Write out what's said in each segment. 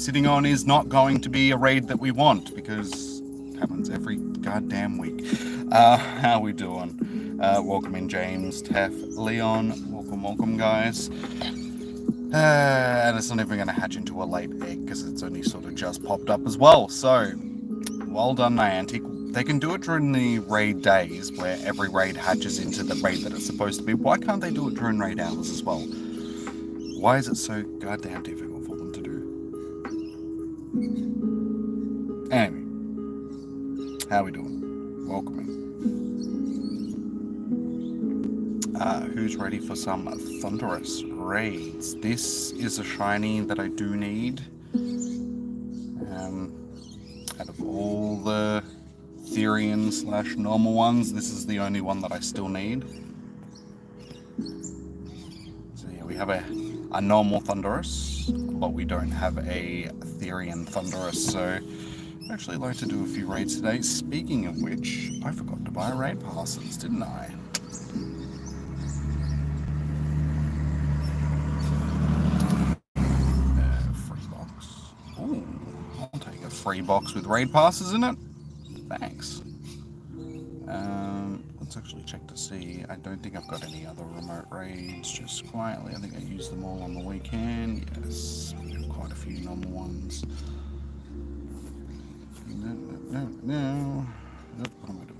sitting on is not going to be a raid that we want, because it happens every goddamn week. How we doing? Welcome in, James, Tef, Leon. Welcome, guys. And it's not even going to hatch into a late egg, because it's only sort of just popped up as well. So, well done, Niantic. They can do it during the raid days, where every raid hatches into the raid that it's supposed to be. Why can't they do it during raid hours as well? Why is it so goddamn difficult for them to do? Anyway, how we doing? Welcome in. Who's ready for some Thundurus raids? This is a shiny that I do need. Out of all the Therian / normal ones, this is the only one that I still need. So yeah, we have a normal Thundurus, but we don't have a Therian Thundurus, so I'd actually like to do a few raids today. Speaking of which, I forgot to buy raid passes, didn't I? Free box. Ooh, I'll take a free box with raid passes in it. Thanks. Let's actually check to see. I don't think I've got any other remote raids. Just quietly, I think I used them all on the weekend. Yes, we have quite a few normal ones. No. What am I doing?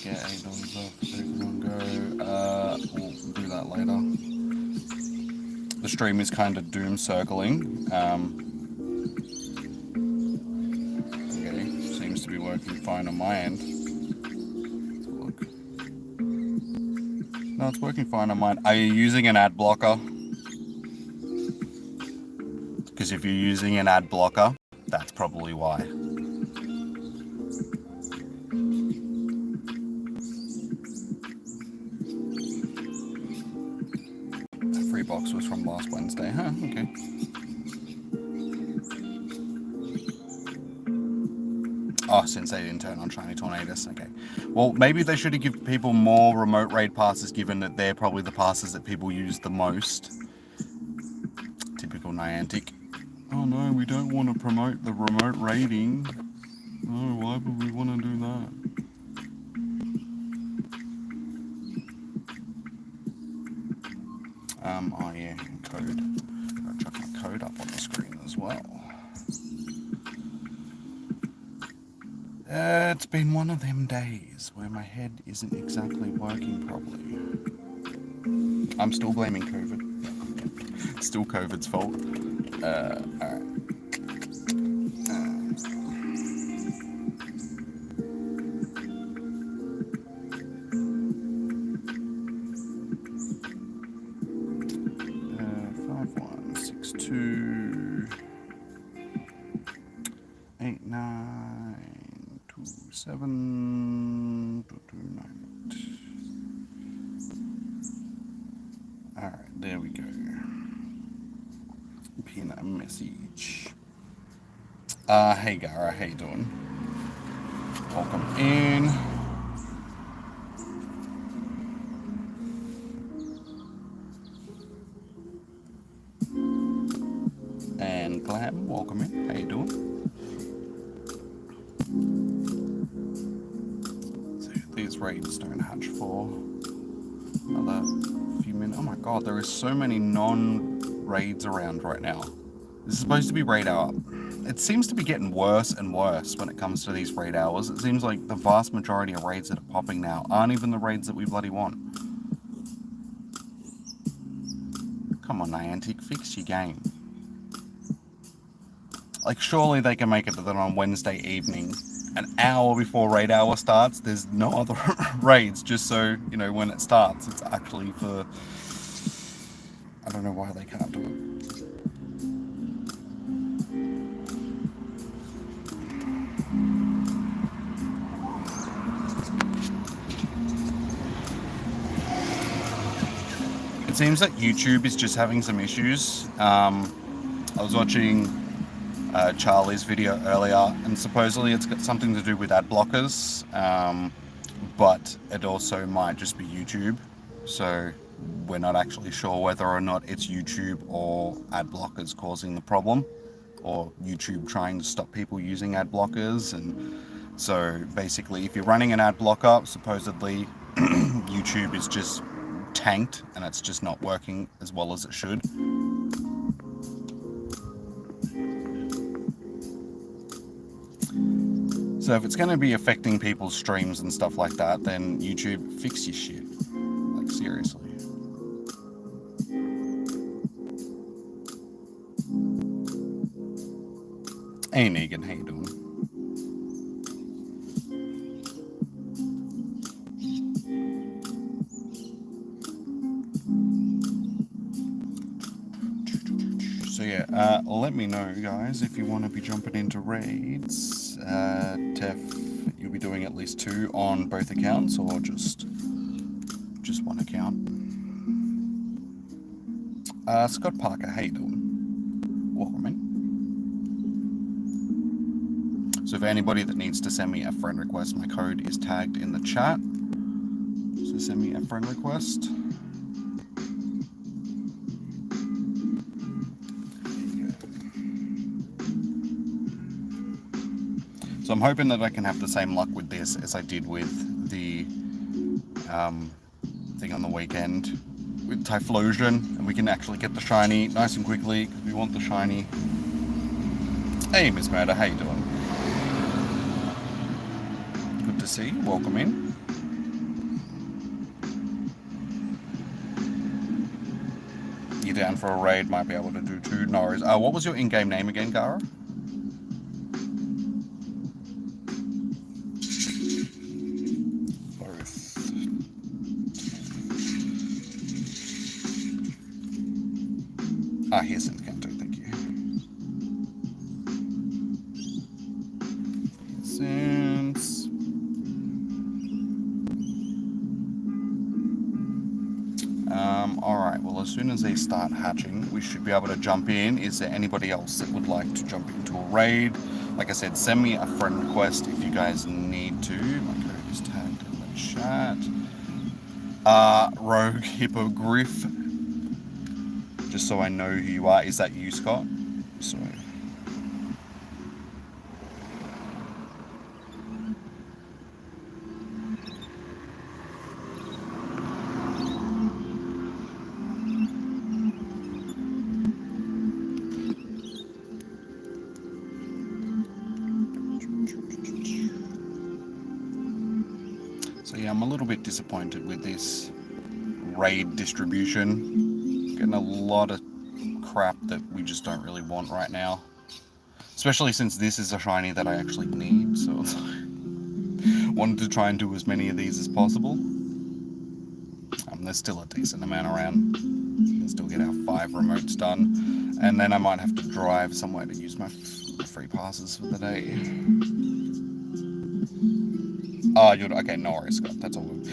Get $8 off Pokemon Go. We'll do that later. The stream is kind of doom circling. Okay, seems to be working fine on my end. Let's look. No, it's working fine on mine. Are you using an ad blocker? Because if you're using an ad blocker, that's probably why. The free box was from last Wednesday, huh? Okay. Oh, since they didn't turn on Shiny Tornadus, okay. Well, maybe they should have given people more remote raid passes, given that they're probably the passes that people use the most. Typical Niantic. Oh no, we don't want to promote the remote raiding. No, why would we want to do that? Oh yeah, code. Gotta chuck my code up on the screen as well. It's been one of them days where my head isn't exactly working properly. I'm still blaming COVID. It's still COVID's fault. Alright. 5162 8927 228. Alright, there we go. Pin a message. Hey Gara, how you doing? Welcome in. And Glam, welcome in. How you doing? So these raids don't hatch for another few minutes. Oh my god, there is so many non-raids around right now. This is supposed to be raid hour. It seems to be getting worse and worse when it comes to these raid hours. It seems like the vast majority of raids that are popping now aren't even the raids that we bloody want. Come on, Niantic, fix your game. Like, surely they can make it that on Wednesday evening, an hour before raid hour starts, there's no other raids, just so, you know, when it starts, it's actually for... I don't know why they can't do it. It seems that YouTube is just having some issues. I was watching Charlie's video earlier, and supposedly it's got something to do with ad blockers, but it also might just be YouTube. So we're not actually sure whether or not it's YouTube or ad blockers causing the problem, or YouTube trying to stop people using ad blockers. And so basically, if you're running an ad blocker, supposedly YouTube is just tanked and it's just not working as well as it should. So if it's going to be affecting people's streams and stuff like that, then YouTube, fix your shit. Like, seriously. Hey Negan, how you doing? So yeah, let me know, guys, if you want to be jumping into raids. Tef, you'll be doing at least 2 on both accounts, or just one account. Scott Parker, how you doing? Welcome in. So for anybody that needs to send me a friend request, my code is tagged in the chat. So send me a friend request. So I'm hoping that I can have the same luck with this as I did with the thing on the weekend with Typhlosion, and we can actually get the shiny nice and quickly because we want the shiny. Hey Miss Murder, how you doing? Good to see you. Welcome in. You down for a raid? Might be able to do 2. No worries. What was your in-game name again, Gara? Here's Encanto, thank you. Since alright, well, as soon as they start hatching, we should be able to jump in. Is there anybody else that would like to jump into a raid? Like I said, send me a friend request if you guys need to. My code is tagged in the chat. Rogue Hippogriff. Just so I know who you are. Is that you, Scott? Sorry. So yeah, I'm a little bit disappointed with this raid distribution. Getting a lot of crap that we just don't really want right now, especially since this is a shiny that I actually need. So it's like, wanted to try and do as many of these as possible. There's still a decent amount around. We can still get our 5 remotes done, and then I might have to drive somewhere to use my free passes for the day. You're okay, no worries, Scott, that's all good.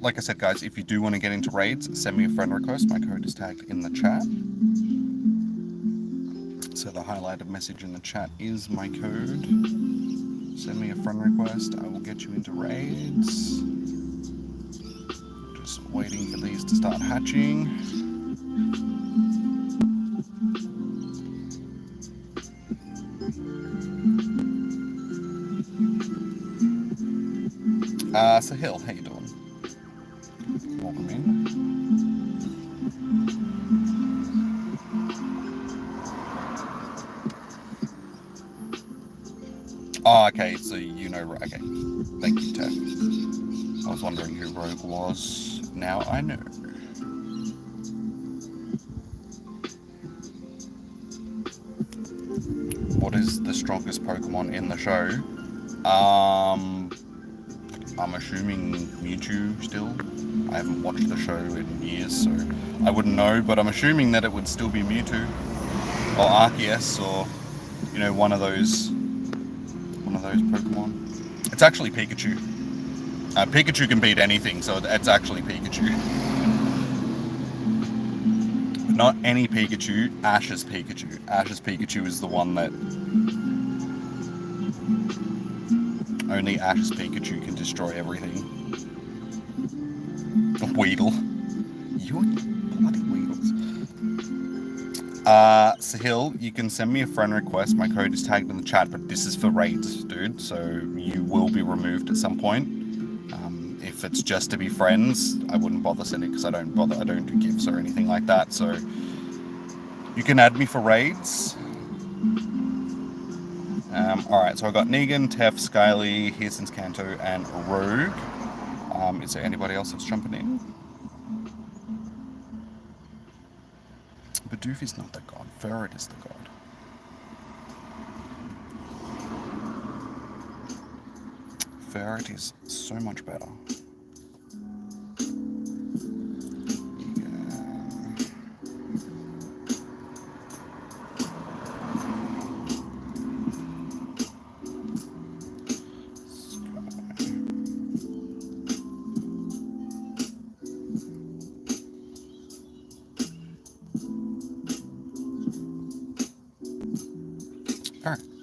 Like I said, guys, if you do want to get into raids, send me a friend request. My code is tagged in the chat. So the highlighted message in the chat is my code. Send me a friend request, I will get you into raids. Just waiting for these to start hatching. Sahil, how you doing? Welcome in. Oh, okay, so you know, okay. Thank you, Tef. I was wondering who Rogue was. Now I know. What is the strongest Pokemon in the show? I'm assuming Mewtwo still. I haven't watched the show in years, so I wouldn't know, but I'm assuming that it would still be Mewtwo or Arceus, or you know, one of those Pokemon. It's actually Pikachu. Pikachu can beat anything, so it's actually Pikachu. Not any Pikachu, Ash's Pikachu. Ash's Pikachu is the one that only Ash's Pikachu can destroy everything. Weedle. You and bloody Weedles. Sahil, you can send me a friend request. My code is tagged in the chat, but this is for raids, dude. So you will be removed at some point. If it's just to be friends, I wouldn't bother sending it because I don't do gifts or anything like that. So you can add me for raids. Alright, so I got Negan, Tef, Skyly, Hearson's Kanto, and Rogue. Is there anybody else that's jumping in? Bidoof is not the god. Ferret is the god. Ferret is so much better.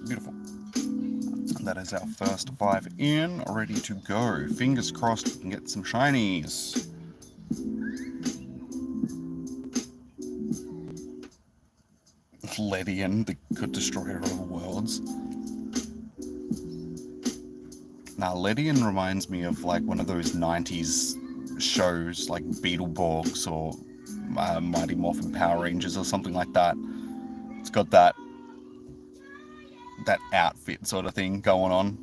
Beautiful. That is our first 5 in, ready to go. Fingers crossed we can get some shinies. Ledian, the good destroyer of all worlds. Now, Ledian reminds me of like one of those 90s shows like Beetleborgs or Mighty Morphin Power Rangers or something like that. It's got that outfit sort of thing going on.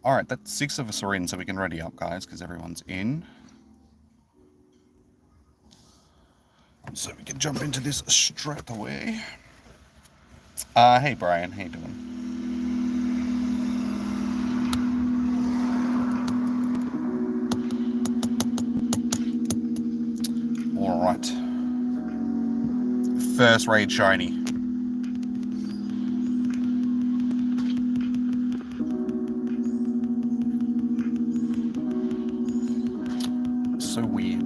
Alright, that's 6 of us are in, so we can ready up, guys, because everyone's in. So we can jump into this straight away. Hey Brian, how you doing? Alright. First raid shiny. So weird.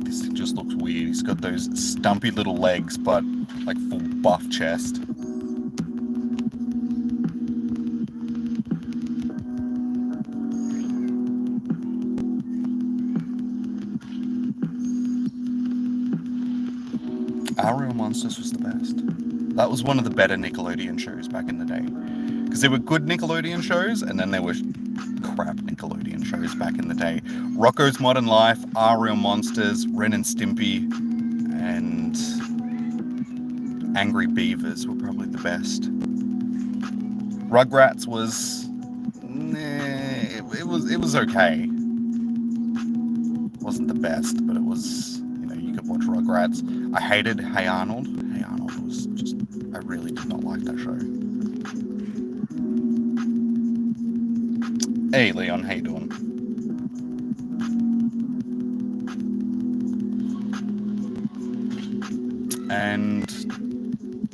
This just looks weird. He's got those stumpy little legs, but like full buff chest. Our Real Monsters was the best. That was one of the better Nickelodeon shows back in the day. Because there were good Nickelodeon shows, and then there were crap Nickelodeon shows back in the day. Rocko's Modern Life, Our Real Monsters, Ren and Stimpy, and Angry Beavers were probably the best. Rugrats was... it was okay. It wasn't the best, but it was... you could watch Rugrats. I hated Hey Arnold. Hey Arnold was just... I really did not like that show. Hey Leon, how you doing? And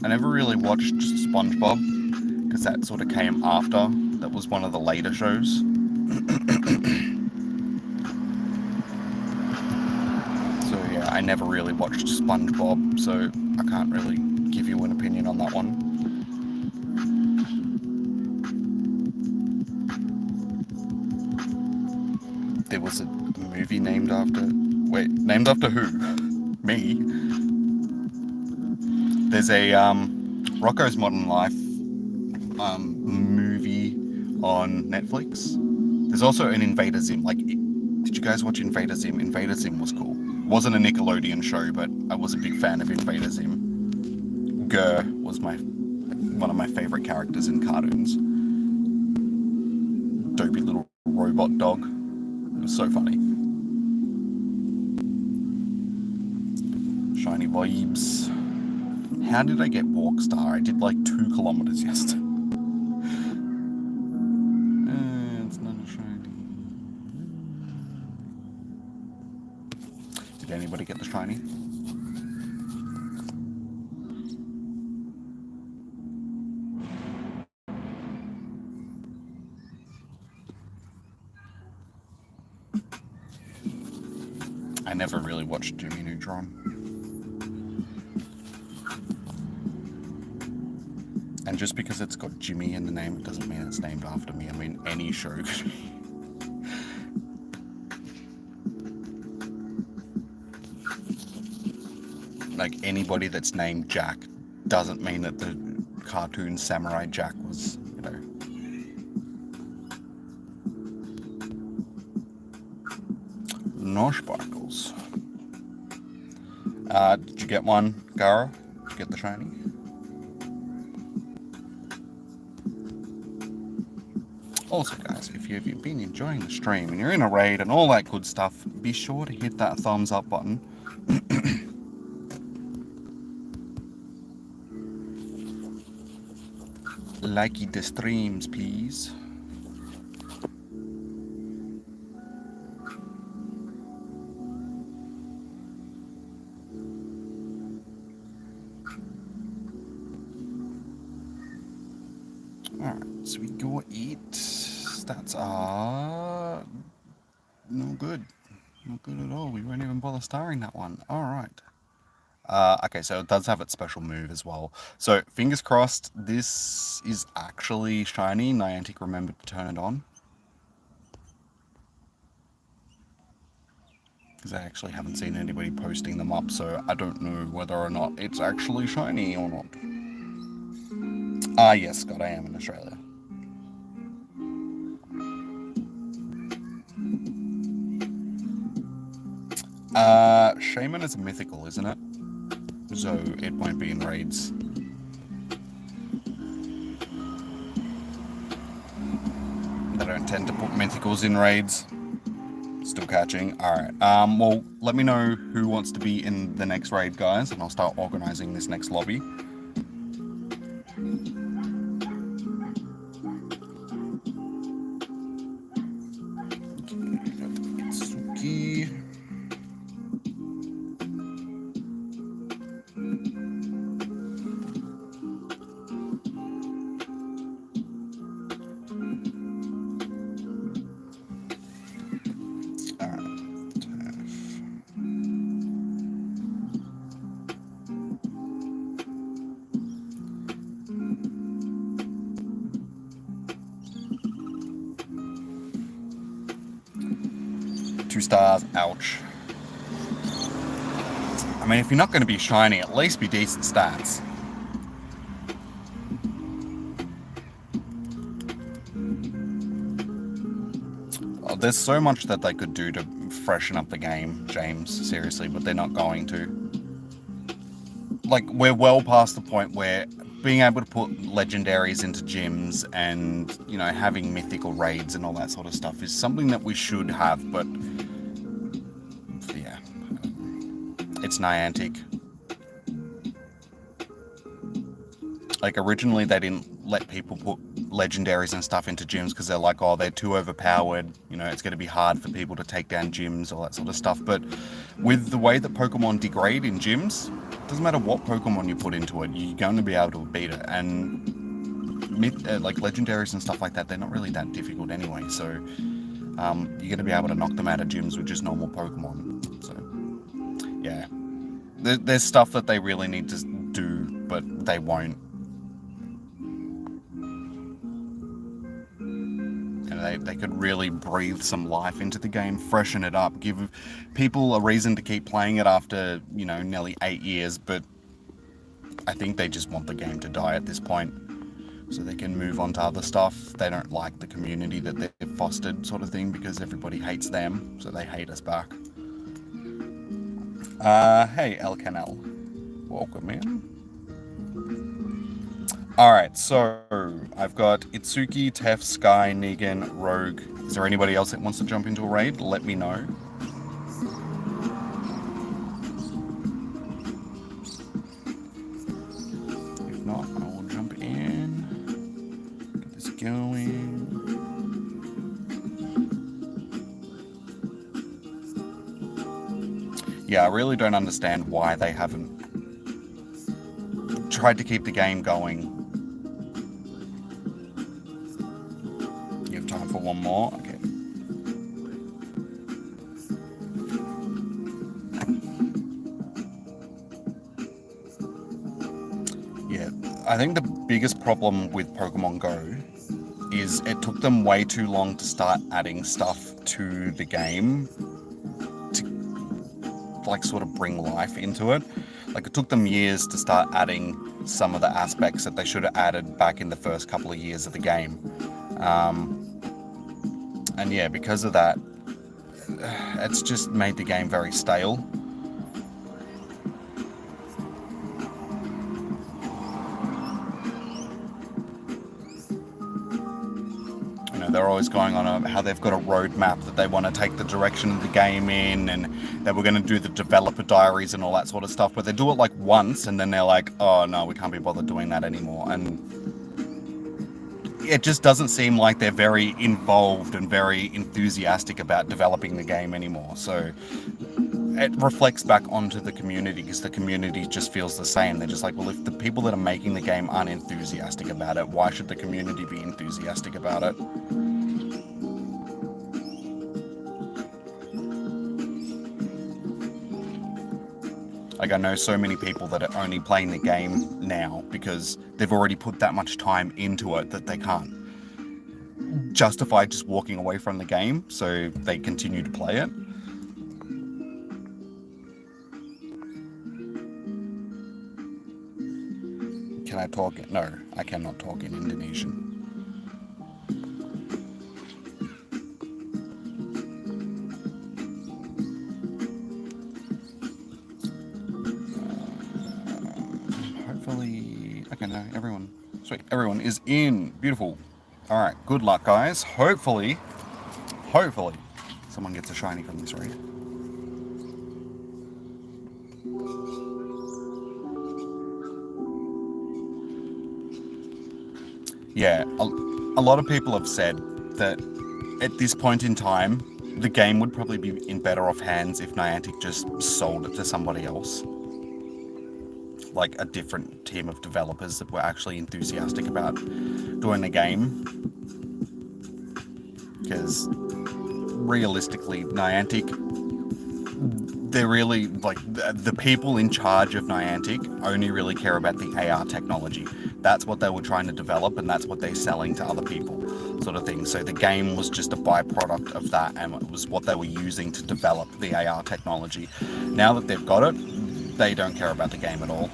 I never really watched SpongeBob, because that sort of came after. That was one of the later shows. So yeah, I never really watched SpongeBob, so I can't really give you an opinion on that one. There was a movie named after... Wait, named after who? Me? There's a Rocko's Modern Life movie on Netflix. There's also an Invader Zim. Did you guys watch Invader Zim? Invader Zim was cool. It wasn't a Nickelodeon show, but I was a big fan of Invader Zim. Gurr was one of my favorite characters in cartoons. Dopey little robot dog. It was so funny. Shiny vibes. How did I get Walkstar? I did like 2 kilometers yesterday. It's not a shiny. Did anybody get the shiny? I never really watched Jimmy Neutron. And just because it's got Jimmy in the name, it doesn't mean it's named after me. I mean, any show could be. Like, anybody that's named Jack doesn't mean that the cartoon Samurai Jack was, you know. No sparkles. Did you get one, Gara? Did you get the shiny? Also, guys, if you've been enjoying the stream and you're in a raid and all that good stuff, be sure to hit that thumbs up button. Likey the streams, please. Alright, so we go eat. Stats are no good. Not good at all. We won't even bother starring that one. Alright. Okay, so it does have its special move as well. So, fingers crossed, this is actually shiny. Niantic remembered to turn it on. Because I actually haven't seen anybody posting them up, so I don't know whether or not it's actually shiny or not. Ah, yes, Scott, I am in Australia. Shaman is a mythical, isn't it? So it won't be in raids. They don't tend to put mythicals in raids. Still catching. Alright. Well, let me know who wants to be in the next raid, guys, and I'll start organizing this next lobby. Itsuki. Stars, ouch. I mean, if you're not going to be shiny, at least be decent stats. Oh, there's so much that they could do to freshen up the game, James, seriously, but they're not going to. Like, we're well past the point where being able to put legendaries into gyms and, you know, having mythical raids and all that sort of stuff is something that we should have, but yeah, it's Niantic. Like, originally they didn't let people put legendaries and stuff into gyms because they're like, oh, they're too overpowered, you know, it's going to be hard for people to take down gyms, all that sort of stuff. But with the way that Pokemon degrade in gyms, it doesn't matter what Pokemon you put into it, you're going to be able to beat it. And like legendaries and stuff like that, they're not really that difficult anyway, so you're going to be able to knock them out of gyms with just normal Pokemon. So yeah, there's stuff that they really need to do, but they won't. And they could really breathe some life into the game, freshen it up, give people a reason to keep playing it after, you know, nearly 8 years. But I think they just want the game to die at this point, so they can move on to other stuff. They don't like the community that they've fostered, sort of thing, because everybody hates them, so they hate us back. Hey, El Canal. Welcome in. Alright, so I've got Itsuki, Tef, Sky, Negan, Rogue. Is there anybody else that wants to jump into a raid? Let me know. If not, I will jump in. Get this going. Yeah, I really don't understand why they haven't tried to keep the game going. You have time for one more? Okay. I think the biggest problem with Pokemon Go is it took them way too long to start adding stuff to the game to like sort of bring life into it. Like, it took them years to start adding some of the aspects that they should have added back in the first couple of years of the game. And yeah, because of that, it's just made the game very stale. You know, they're always going on how they've got a roadmap that they want to take the direction of the game in, and they were going to do the developer diaries and all that sort of stuff, but they do it like once and then they're like, oh no, we can't be bothered doing that anymore. And it just doesn't seem like they're very involved and very enthusiastic about developing the game anymore. So it reflects back onto the community, because the community just feels the same. They're just like, well, if the people that are making the game aren't enthusiastic about it, why should the community be enthusiastic about it? Like, I know so many people that are only playing the game now because they've already put that much time into it that they can't justify just walking away from the game, so they continue to play it. Can I talk? No, I cannot talk in Indonesian. Hopefully, okay, no, everyone, sweet, everyone is in. Beautiful. All right, good luck, guys. Hopefully, someone gets a shiny from this raid. Yeah, a lot of people have said that at this point in time, the game would probably be in better off hands if Niantic just sold it to somebody else. Like a different team of developers that were actually enthusiastic about doing the game. Because realistically, Niantic, they're really, like, the people in charge of Niantic only really care about the AR technology. That's what they were trying to develop, and that's what they're selling to other people, sort of thing. So the game was just a byproduct of that, and it was what they were using to develop the AR technology. Now that they've got it, they don't care about the game at all.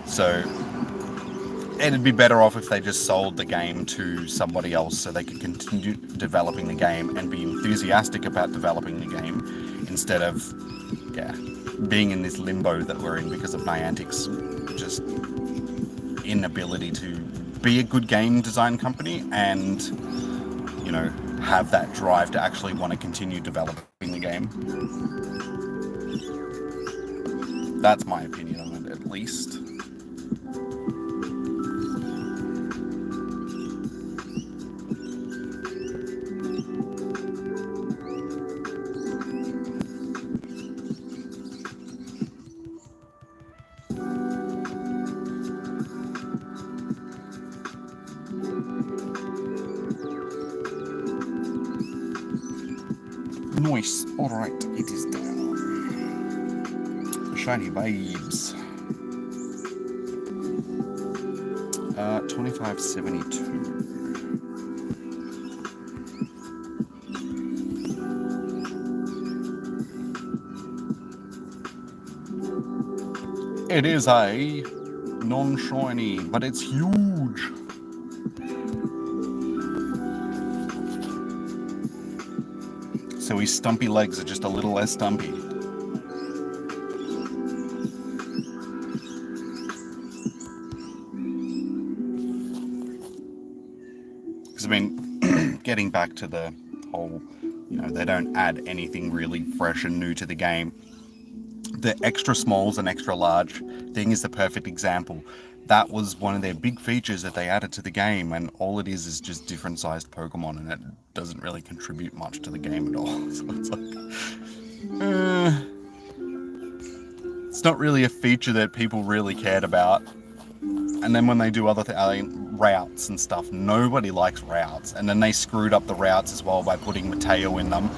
So it'd be better off if they just sold the game to somebody else so they could continue developing the game and be enthusiastic about developing the game, instead of, yeah, being in this limbo that we're in because of Niantic's just inability to be a good game design company and, you know, have that drive to actually want to continue developing the game. That's my opinion on it, at least. Nice. Alright, it is down. Shiny babes. 2572. It is a non-shiny, but it's huge. So his stumpy legs are just a little less stumpy. Because, I mean, getting back to the whole, you know, they don't add anything really fresh and new to the game. The extra smalls and extra large thing is the perfect example. That was one of their big features that they added to the game, and all it is just different sized Pokemon, and it doesn't really contribute much to the game at all. So it's like, it's not really a feature that people really cared about. And then when they do other routes and stuff, nobody likes routes. And then they screwed up the routes as well by putting Mateo in them.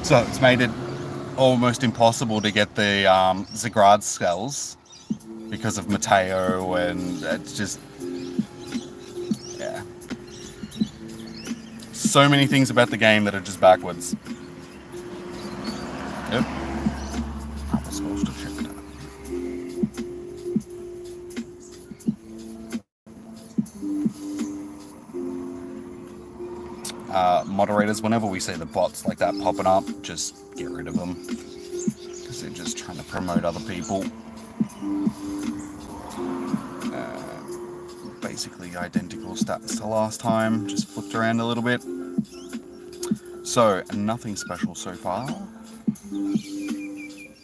So it's made it almost impossible to get the Zagrad skulls, because of Mateo, and it's just, yeah. So many things about the game that are just backwards. Yep. I was supposed to check that. Moderators, whenever we see the bots like that popping up, just get rid of them. Because they're just trying to promote other people. Basically identical stats to last time, just flipped around a little bit. So, nothing special so far.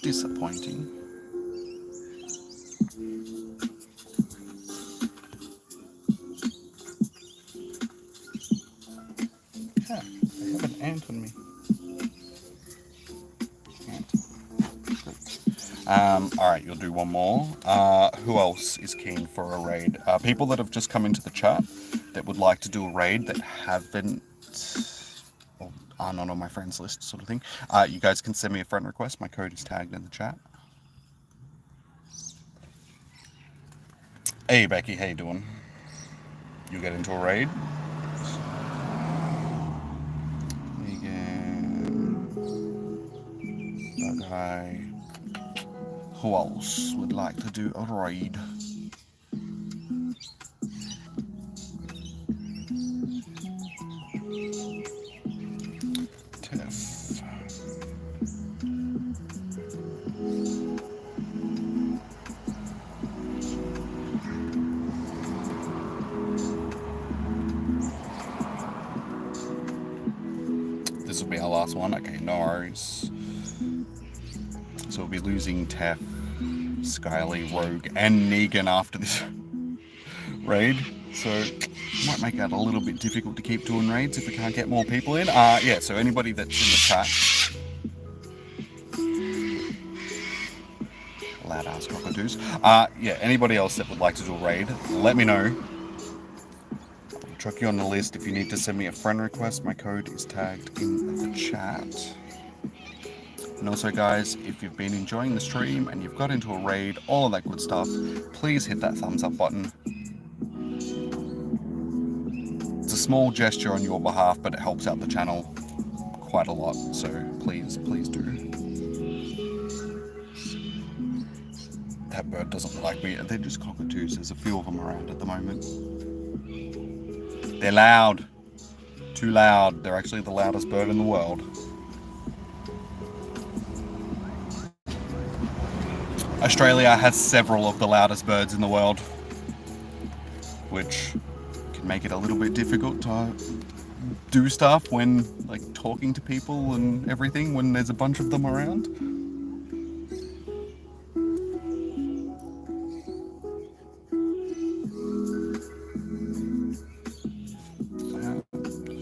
Disappointing. Yeah, they have an ant on me. Alright, you'll do one more. Who else is keen for a raid? People that have just come into the chat that would like to do a raid that haven't or are not on my friends list, sort of thing. You guys can send me a friend request. My code is tagged in the chat. Hey Becky, how you doing? You get into a raid? Okay. Who else would like to do a raid? Tiff. This will be our last one. Okay, no worries. So we'll be losing Taff, Skyly, Rogue, and Negan after this raid. So might make that a little bit difficult to keep doing raids if we can't get more people in. Yeah, so anybody that's in the chat, loud ass cockatoos. Yeah, anybody else that would like to do a raid, let me know. I'll chuck you on the list. If you need to send me a friend request, my code is tagged in the chat. And also guys, if you've been enjoying the stream and you've got into a raid, all of that good stuff, please hit that thumbs up button. It's a small gesture on your behalf, but it helps out the channel quite a lot, so please do. That bird doesn't like me, they're just cockatoos, there's a few of them around at the moment. They're loud. Too loud, they're actually the loudest bird in the world. Australia has several of the loudest birds in the world, which can make it a little bit difficult to do stuff when, like, talking to people and everything when there's a bunch of them around.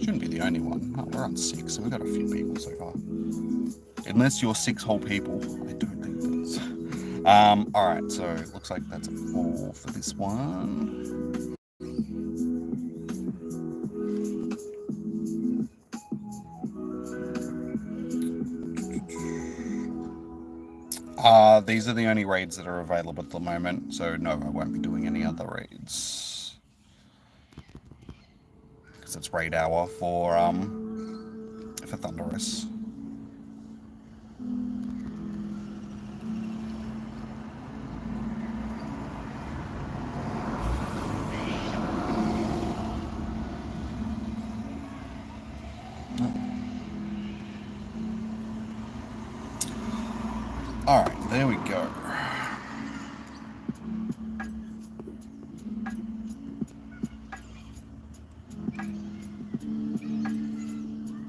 Shouldn't be the only one. Oh, we're on 6, so we've got a few people so far. Unless you're 6 whole people, I don't think that is. Alright, so it looks like that's a 4 for this one. These are the only raids that are available at the moment, so no, I won't be doing any other raids. Because it's raid hour for Thundurus. Alright, there we go.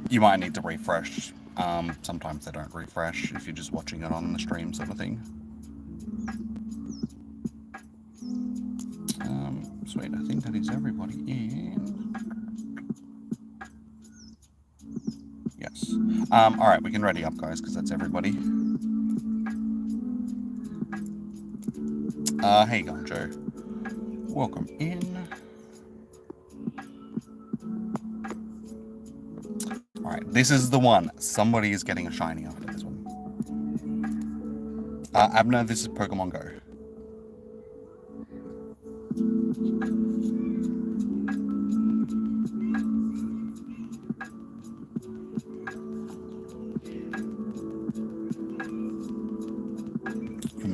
You might need to refresh. Sometimes they don't refresh if you're just watching it on the stream sort of thing. Sweet, I think that is everybody in. Yes. Alright, we can ready up, guys, because that's everybody. How you going, Joe? Welcome in. Alright, this is the one. Somebody is getting a shiny after this one. Abner, this is Pokemon Go.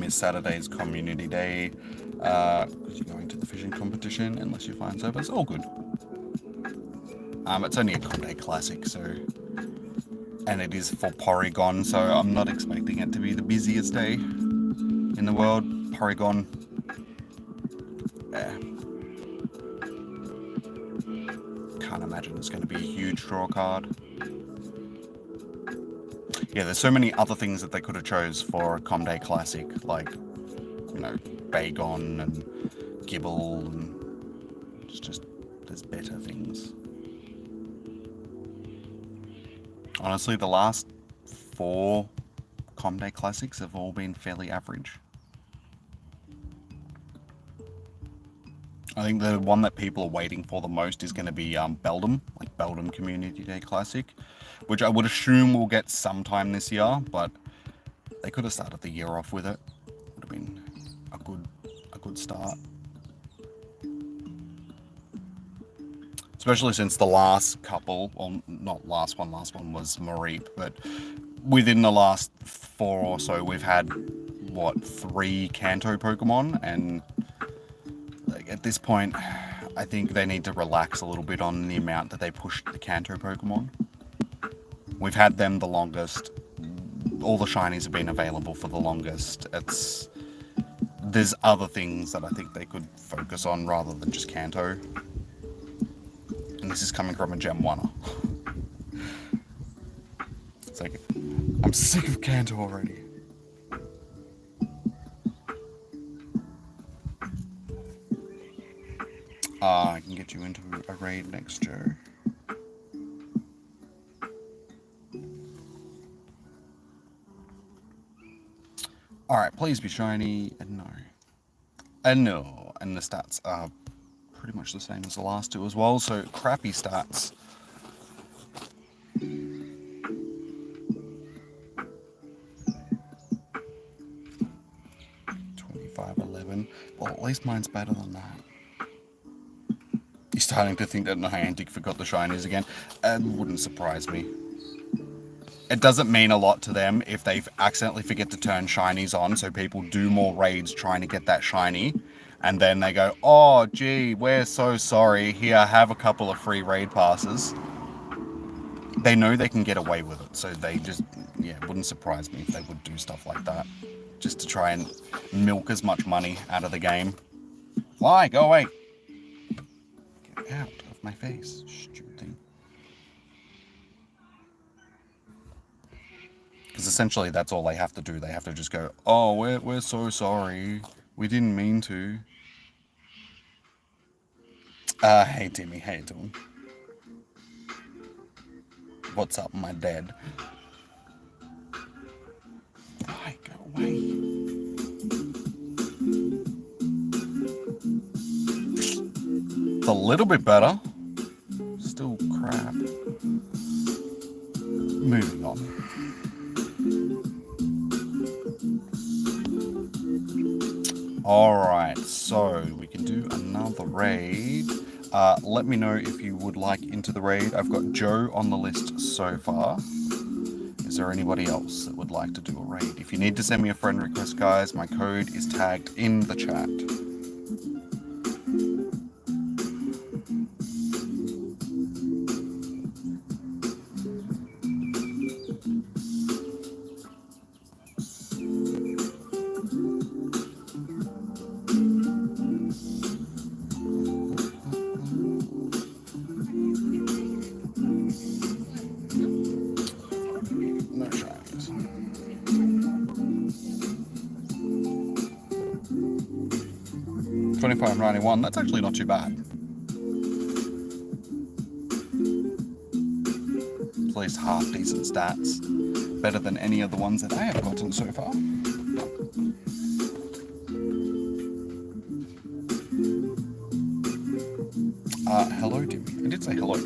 is Saturday's Community Day. Because you're going to the fishing competition unless you find service. All good. It's only a Comday Classic, so... And it is for Porygon, so I'm not expecting it to be the busiest day in the world. Porygon... Yeah. Can't imagine it's going to be a huge draw card. Yeah, there's so many other things that they could have chose for a Comday Classic, like, you know, Bagon and Gibble, and it's just, there's better things. Honestly, the last 4 Comday Classics have all been fairly average. I think the one that people are waiting for the most is going to be Beldum, like Beldum Community Day Classic, which I would assume we'll get sometime this year, but they could have started the year off with it. Would have been a good start. Especially since the last couple, well, not last one was Mareep, but within the last 4 or so, we've had, what, 3 Kanto Pokemon, and like, at this point, I think they need to relax a little bit on the amount that they push the Kanto Pokemon. We've had them the longest. All the shinies have been available for the longest. There's other things that I think they could focus on rather than just Kanto. And this is coming from a Gem 1er. It's like, I'm sick of Kanto already. I can get you into a raid next, Joe. Alright, please be shiny, and no. And no. And the stats are pretty much the same as the last 2 as well, so crappy stats. $25.11. Well, at least mine's better than that. You're starting to think that Niantic forgot the shinies again. It wouldn't surprise me. It doesn't mean a lot to them if they accidentally forget to turn shinies on, so people do more raids trying to get that shiny, and then they go, oh gee, we're so sorry, here, have a couple of free raid passes. They know they can get away with it, so they just, yeah, it wouldn't surprise me if they would do stuff like that, just to try and milk as much money out of the game. Why? Go away. Get out of my face, stupid thing. Because essentially that's all they have to do. They have to just go, oh, we're so sorry. We didn't mean to. Hey Timmy, how you doing? What's up, my dad? Why? Go away. It's a little bit better. Still crap. Moving on. Alright, so we can do another raid. Let me know if you would like into the raid. I've got Joe on the list so far. Is there anybody else that would like to do a raid? If you need to send me a friend request, guys, my code is tagged in the chat. $25.91, that's actually not too bad. At least half decent stats. Better than any of the ones that I have gotten so far. Hello, Timmy. I did say hello.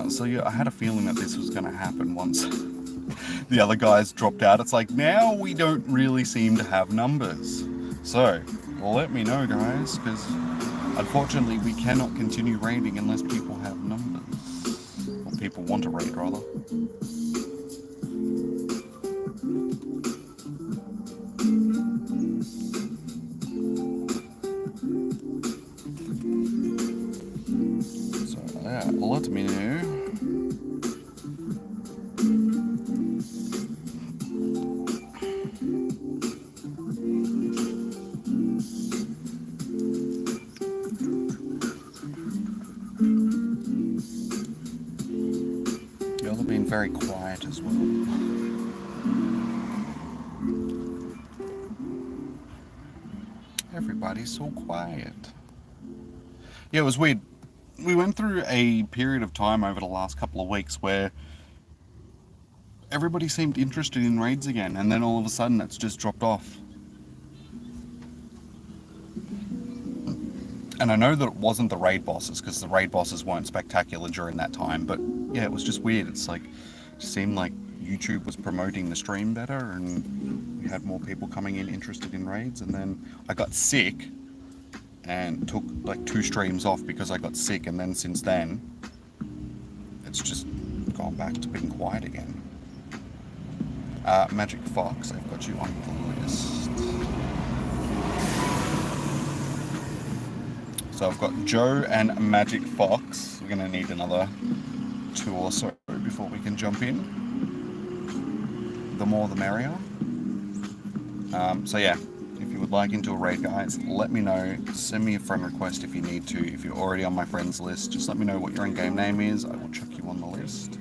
So yeah, I had a feeling that this was going to happen once the other guys dropped out. It's like, now we don't really seem to have numbers. So, let me know, guys, because unfortunately we cannot continue raiding unless people have numbers. people want to raid, rather. So, yeah, let me know. Y'all have been very quiet as well. Everybody's so quiet. Yeah, it was weird. We went through a period of time over the last couple of weeks where everybody seemed interested in raids again, and then all of a sudden it's just dropped off. And I know that it wasn't the raid bosses, because the raid bosses weren't spectacular during that time, but yeah, it was just weird. It's like, it seemed like YouTube was promoting the stream better, and we had more people coming in interested in raids, and then I got sick, and took like 2 streams off because I got sick, and then since then, it's just gone back to being quiet again. Magic Fox, I've got you on the list. So I've got Joe and Magic Fox. We're going to need another 2 or so before we can jump in. The more the merrier. So yeah, if you would like into a raid, guys, let me know. Send me a friend request if you need to. If you're already on my friends list, just let me know what your in-game name is. I will chuck you on the list.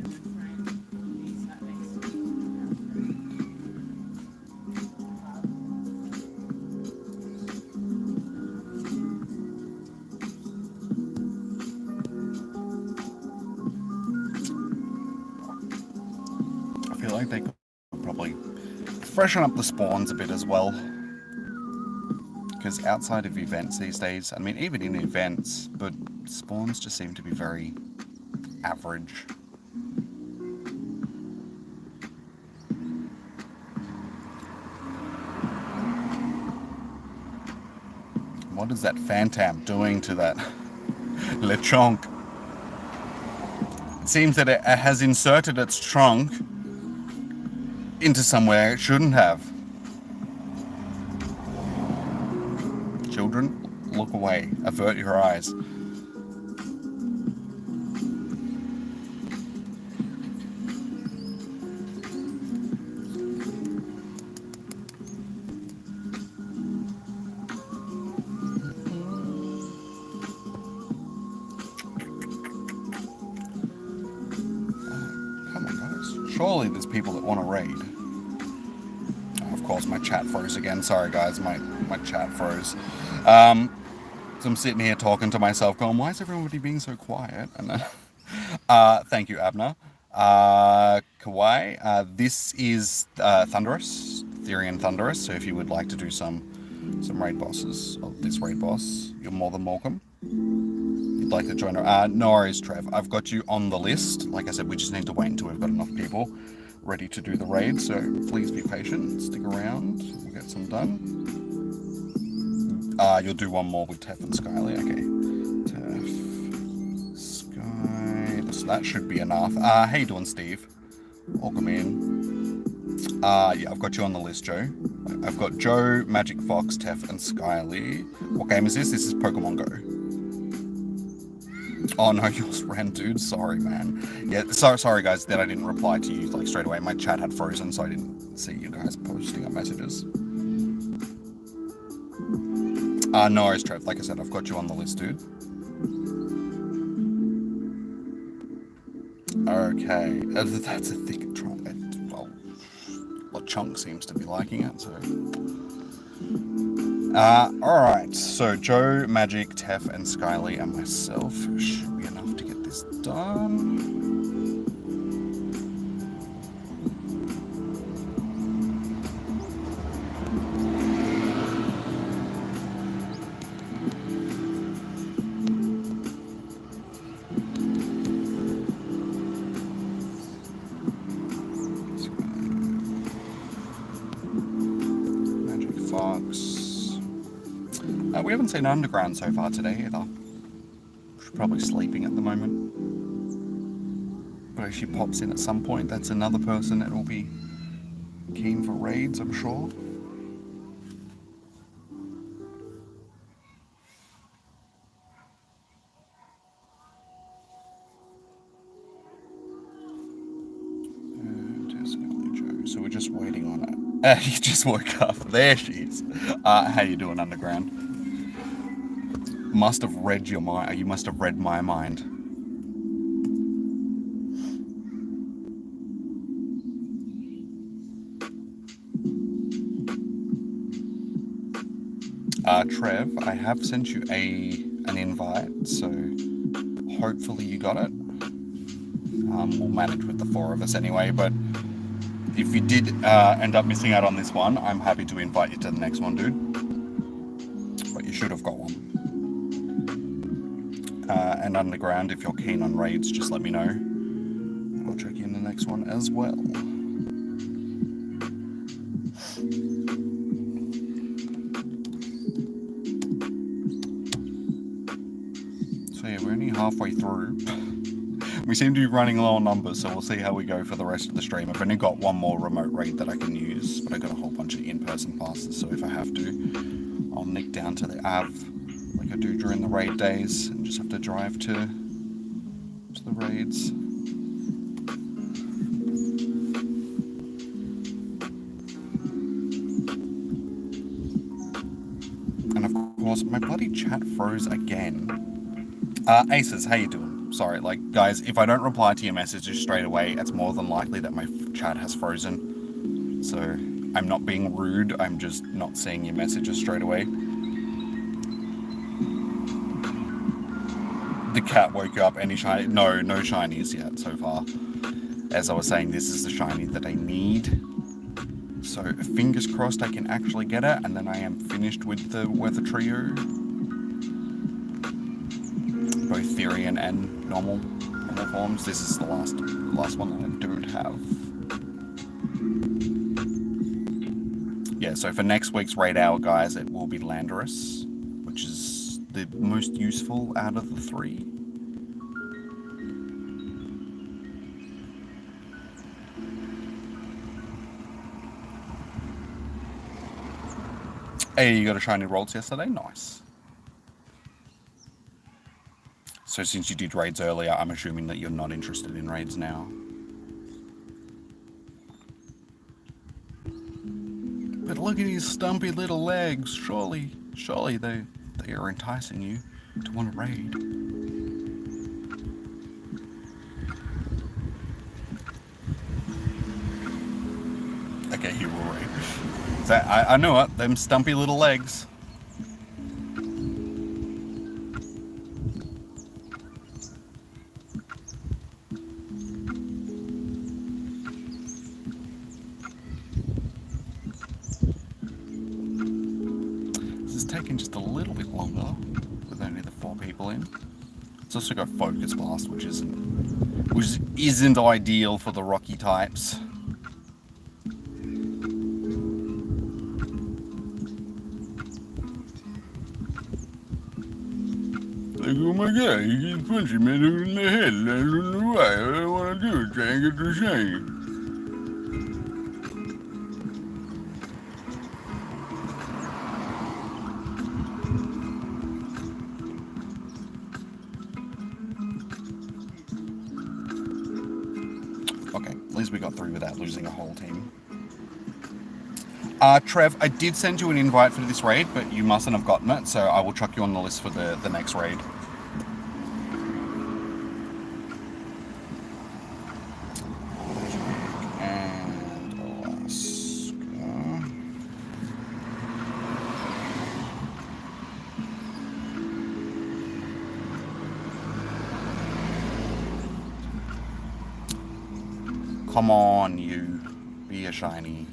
I feel like they could probably freshen up the spawns a bit as well. Because outside of events these days, I mean, even in events, but spawns just seem to be very average. What is that Phantom doing to that Lechonk? It seems that it has inserted its trunk into somewhere it shouldn't have. Children, look away. Avert your eyes. Come on, guys. Surely there's people that want to raid. Of course, my chat froze again. Sorry, guys. My chat froze. So I'm sitting here talking to myself, going, "Why is everybody being so quiet?" And then, thank you, Abner. Kawaii. This is Thundurus, Therian Thundurus. So if you would like to do some raid bosses, or this raid boss, you're more than welcome. You'd like to join? No worries, Trev. I've got you on the list. Like I said, we just need to wait until we've got enough people ready to do the raid. So please be patient. Stick around. We'll get some done. You'll do one more with Tef and Skyly. Okay. Tef, Sky. So that should be enough. How you doing, Steve? Welcome in. Yeah, I've got you on the list, Joe. I've got Joe, Magic Fox, Tef, and Skyly. What game is this? This is Pokemon Go. Oh no, yours ran, dude. Sorry, man. Yeah, sorry guys that I didn't reply to you like straight away. My chat had frozen, so I didn't see you guys posting up messages. No worries, Trev. Like I said, I've got you on the list, dude. Okay, that's a thick trunk. Well, Chunk seems to be liking it, so. Alright, so Joe, Magic, Tef, and Skyly, and myself should be enough to get this done. Magic Fox. We haven't seen Underground so far today either. She's probably sleeping at the moment. But Shadow, she pops in at some point. That's another person that will be keen for raids, I'm sure. So we're just waiting on it. You just woke up. There she is. How you doing, Underground? Must have read your mind. You must have read my mind. Trev, I have sent you an invite, so hopefully you got it. We'll manage with the 4 of us anyway, but if you did end up missing out on this one, I'm happy to invite you to the next one, dude. But you should have got one. And Underground, if you're keen on raids, just let me know. And I'll check you in the next one as well. So yeah, we're only halfway through. We seem to be running low on numbers, so we'll see how we go for the rest of the stream. I've only got one more remote raid that I can use, but I got a whole bunch of in-person passes, so if I have to, I'll nick down to the Av like I do during the raid days, and just have to drive to the raids. And of course, my bloody chat froze again. Aces, how you doing? Sorry, like, guys, if I don't reply to your messages straight away, it's more than likely that my chat has frozen. So, I'm not being rude, I'm just not seeing your messages straight away. The cat woke you up. Any shiny? No shinies yet so far. As I was saying, this is the shiny that I need. So, fingers crossed I can actually get it, and then I am finished with the Weather Trio. Both Therian and normal forms. This is the last one that I don't have. Yeah, so for next week's raid hour, guys, it will be Landorus, which is the most useful out of the 3. Hey, you got a shiny rolls yesterday? Nice. So since you did raids earlier, I'm assuming that you're not interested in raids now. But look at his stumpy little legs. Surely they are enticing you to want to raid. Okay, he will raid. So I know it. Them stumpy little legs. Just a little bit longer with only the 4 people in. It's also got Focus Blast, which isn't ideal for the rocky types. Like, oh my god, you can punch him in the head. I don't know why. All I want to do is try and get the shiny. We got through without losing a whole team. Trev, I did send you an invite for this raid, but you mustn't have gotten it, so I will chuck you on the list for the next raid. And Alaska. Come on, you. Be a shiny.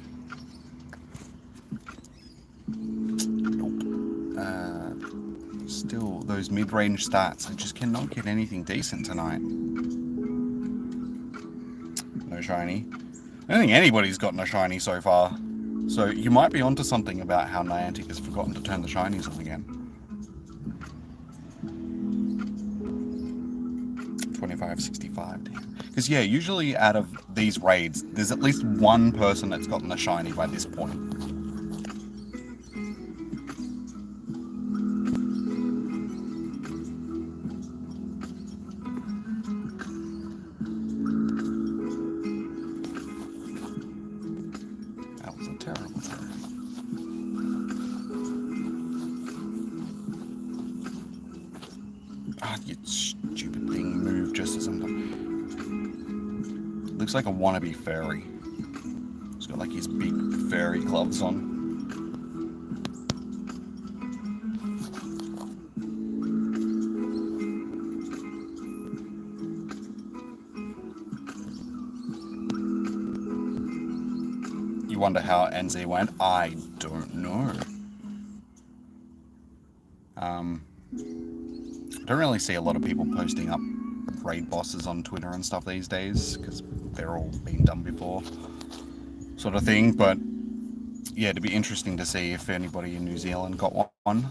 Nope. Still, those mid-range stats. I just cannot get anything decent tonight. No shiny. I don't think anybody's gotten a shiny so far. So you might be onto something about how Niantic has forgotten to turn the shinies on again. 25.65. Because, yeah, usually out of these raids, there's at least one person that's gotten the shiny by this point. That was a terrible throw. Ah, you stupid thing. Move just as I'm done. Looks like a wannabe fairy. He's got like his big fairy gloves on. You wonder how NZ went? I don't know. I don't really see a lot of people posting up raid bosses on Twitter and stuff these days, because they're all been done before, sort of thing. But yeah, it'd be interesting to see if anybody in New Zealand got one,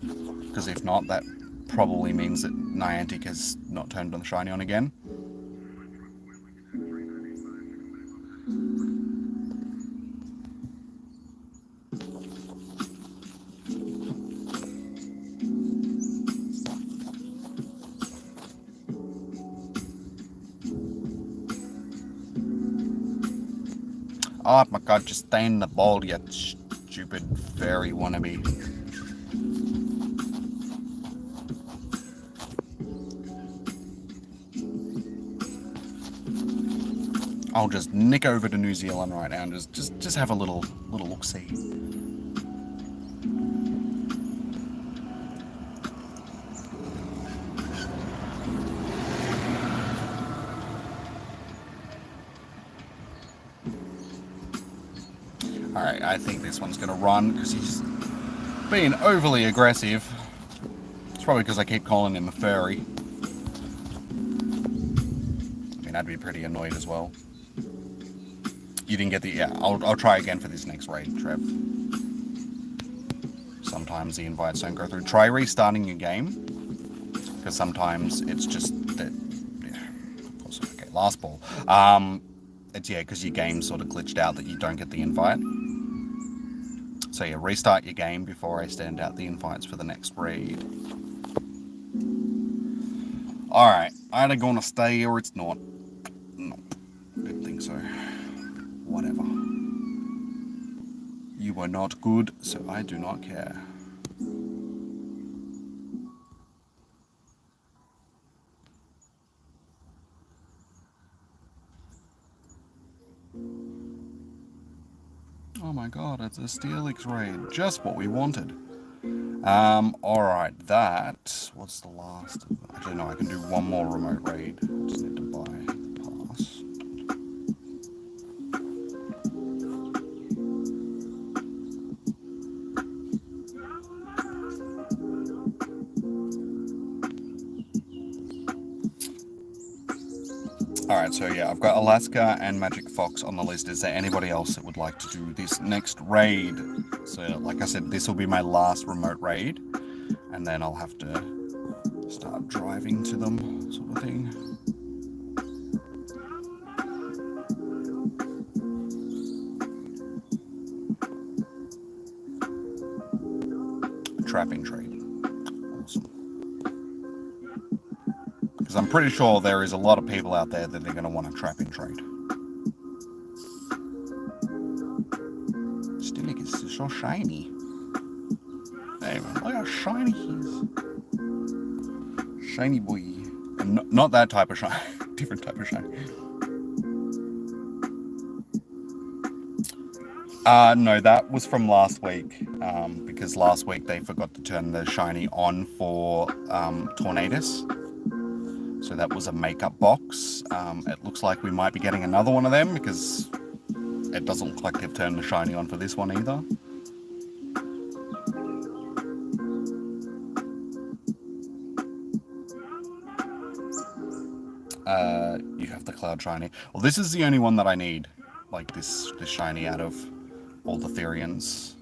because if not, that probably means that Niantic has not turned on the shiny on again. Oh my god, just stay in the ball, you stupid fairy wannabe. I'll just nick over to New Zealand right now and just have a little look-see. Alright, I think this one's going to run because he's being overly aggressive. It's probably because I keep calling him a fairy. I mean, I'd be pretty annoyed as well. You didn't get the... Yeah, I'll try again for this next raid, Trev. Sometimes the invites don't go through. Try restarting your game, because sometimes it's just that... Yeah, of course, okay, last ball. It's, yeah, because your game sort of glitched out that you don't get the invite. So yeah, restart your game before I send out the invites for the next raid. Alright, either gonna stay or it's not. Nope, didn't think so. Whatever. You were not good, so I do not care. Oh my god, it's a Steelix raid. Just what we wanted. Alright, that... What's the last? Actually, no, I can do one more remote raid. Just need to buy the pass. Alright, so yeah, I've got Alaska and Magic Fox on the list. Is there anybody else that would like to do this next raid? So, like I said, this will be my last remote raid, and then I'll have to start driving to them, sort of thing. Trapping trade. Awesome. Because I'm pretty sure there is a lot of people out there that are going to want a trapping trade. Steelix is so shiny. Hey man, look how shiny he is. Shiny boy. And not that type of shiny. Different type of shiny. No, that was from last week. Because last week they forgot to turn the shiny on for Tornadus. So that was a makeup box. It looks like we might be getting another one of them because it doesn't look like they've turned the shiny on for this one either. You have the cloud shiny. Well, this is the only one that I need. Like this shiny out of all the Therians.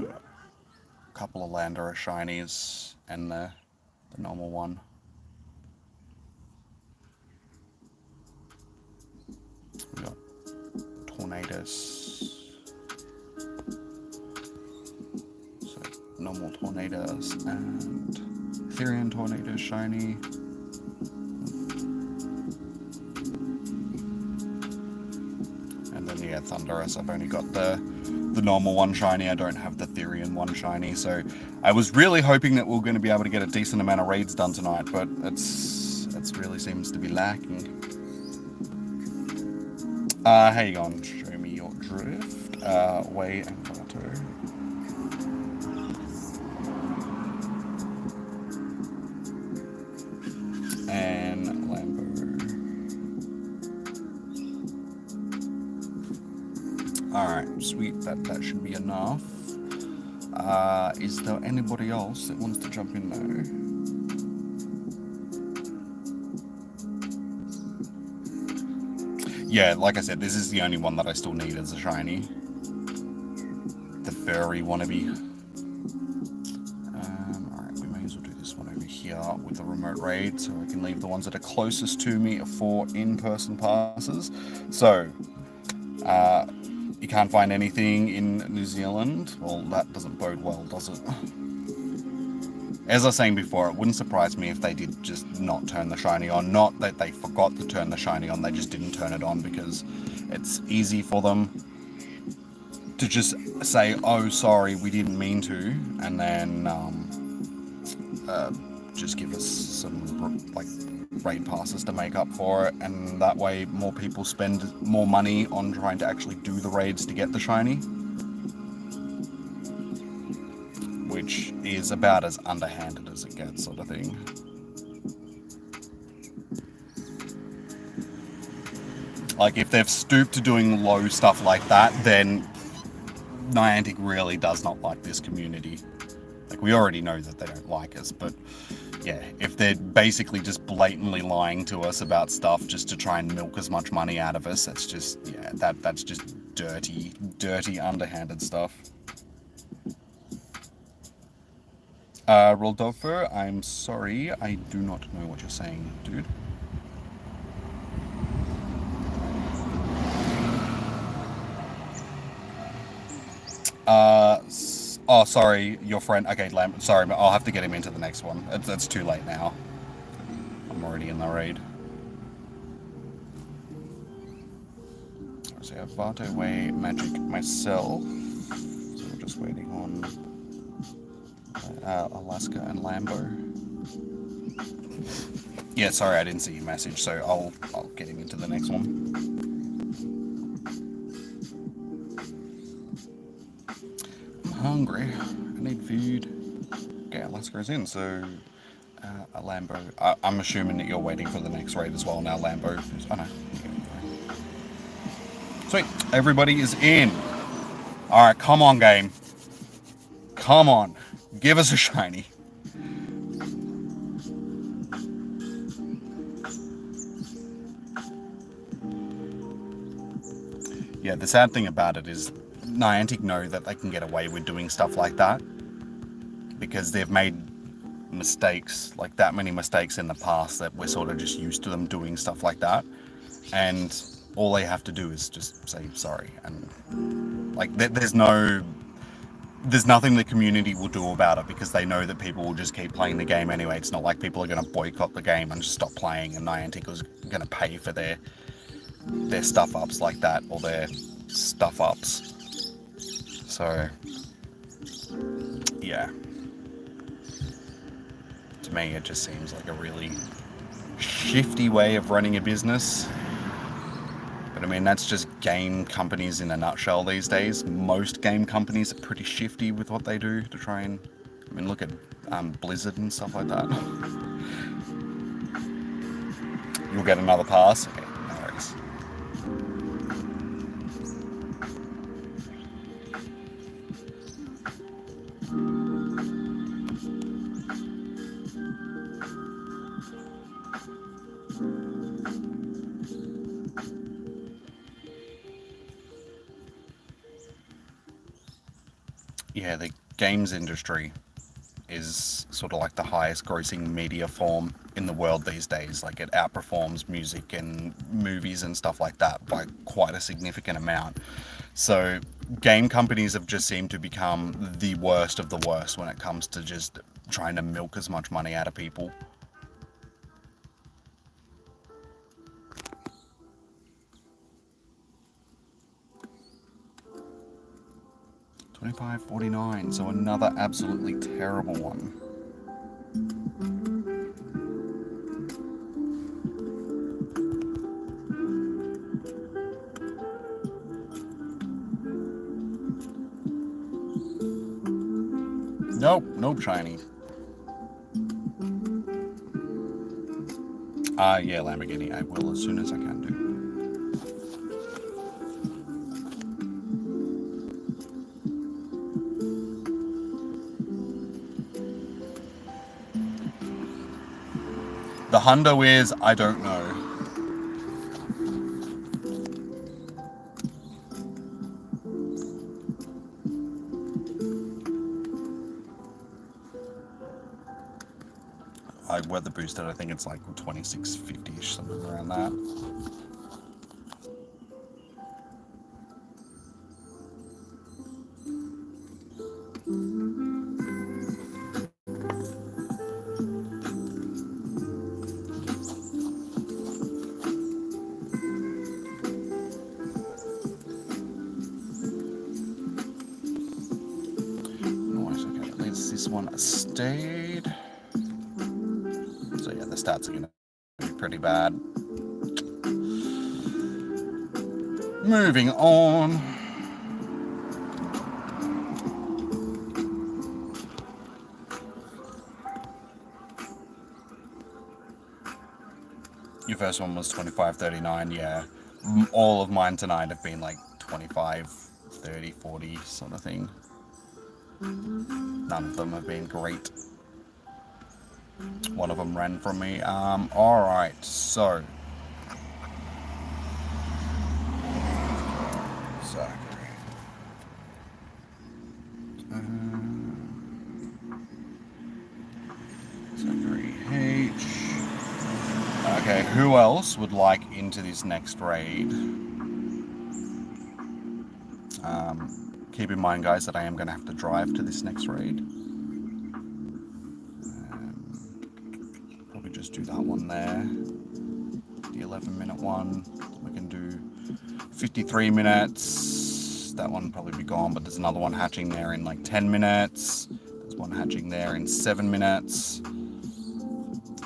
A couple of Landera shinies and the normal one. yes. So normal Tornadoes and Therian Tornadoes shiny. And then yeah, Thundurus, I've only got the normal one shiny. I don't have the Therian one shiny, so I was really hoping that we we're going to be able to get a decent amount of raids done tonight, but it's really seems to be lacking. How you going? Show me your drift. Way and Vato. And Lambo. Alright, sweet. That should be enough. Is there anybody else that wants to jump in though? Yeah, like I said, this is the only one that I still need as a shiny. The furry wannabe. Alright, we may as well do this one over here with the remote raid, so I can leave the ones that are closest to me for in-person passes. So, you can't find anything in New Zealand. Well, that doesn't bode well, does it? As I was saying before, it wouldn't surprise me if they did just not turn the shiny on. Not that they forgot to turn the shiny on, they just didn't turn it on because it's easy for them to just say, oh, sorry, we didn't mean to, and then just give us some like raid passes to make up for it, and that way more people spend more money on trying to actually do the raids to get the shiny. Which is about as underhanded as it gets, sort of thing. Like, if they've stooped to doing low stuff like that, then Niantic really does not like this community. Like, we already know that they don't like us, but yeah, if they're basically just blatantly lying to us about stuff just to try and milk as much money out of us, that's just, yeah, that's just dirty, underhanded stuff. Rodolfo, I'm sorry, I do not know what you're saying, dude. Oh, sorry, your friend, okay, sorry, but I'll have to get him into the next one. It's too late now. I'm already in the raid. So I have Vato, Way, Magic, myself. So we're just waiting on Alaska and Lambo. Yeah, sorry, I didn't see your message, so I'll get him into the next one. I'm hungry. I need food. Okay, Alaska's in, so a Lambo. I'm assuming that you're waiting for the next raid as well now, Lambo. Oh no. Sweet, everybody is in. Alright, come on, game. Come on. Give us a shiny. Yeah, the sad thing about it is Niantic know that they can get away with doing stuff like that because they've made mistakes, like that many mistakes in the past that we're sort of just used to them doing stuff like that. And all they have to do is just say sorry. And like there's nothing the community will do about it because they know that people will just keep playing the game anyway. It's not like people are going to boycott the game and just stop playing, and Niantic is going to pay for their stuff ups like that, or their stuff ups. So yeah, to me it just seems like a really shifty way of running a business. But I mean, that's just game companies in a nutshell these days. Most game companies are pretty shifty with what they do to try and, I mean, look at Blizzard and stuff like that. You'll get another pass. Okay, no worries. Yeah, the games industry is sort of like the highest grossing media form in the world these days. Like, it outperforms music and movies and stuff like that by quite a significant amount. So game companies have just seemed to become the worst of the worst when it comes to just trying to milk as much money out of people. $25.49, so another absolutely terrible one. Nope, shiny. Yeah, Lamborghini, I will as soon as I can do. The hundo is, I don't know. I weather boosted, I think it's like 26.50ish, something around that. Nice, okay, at least this one stayed. So yeah, the stats are going to be pretty bad. Moving on. Your first one was 25.39, yeah. All of mine tonight have been like 25, 30, 40 sort of thing. None of them have been great. One of them ran from me. Alright, so. Zachary H. Okay, who else would like into this next raid? Keep in mind, guys, that I am going to have to drive to this next raid. Probably just do that one there. The 11-minute one. We can do 53 minutes. That one will probably be gone, but there's another one hatching there in like 10 minutes. There's one hatching there in 7 minutes.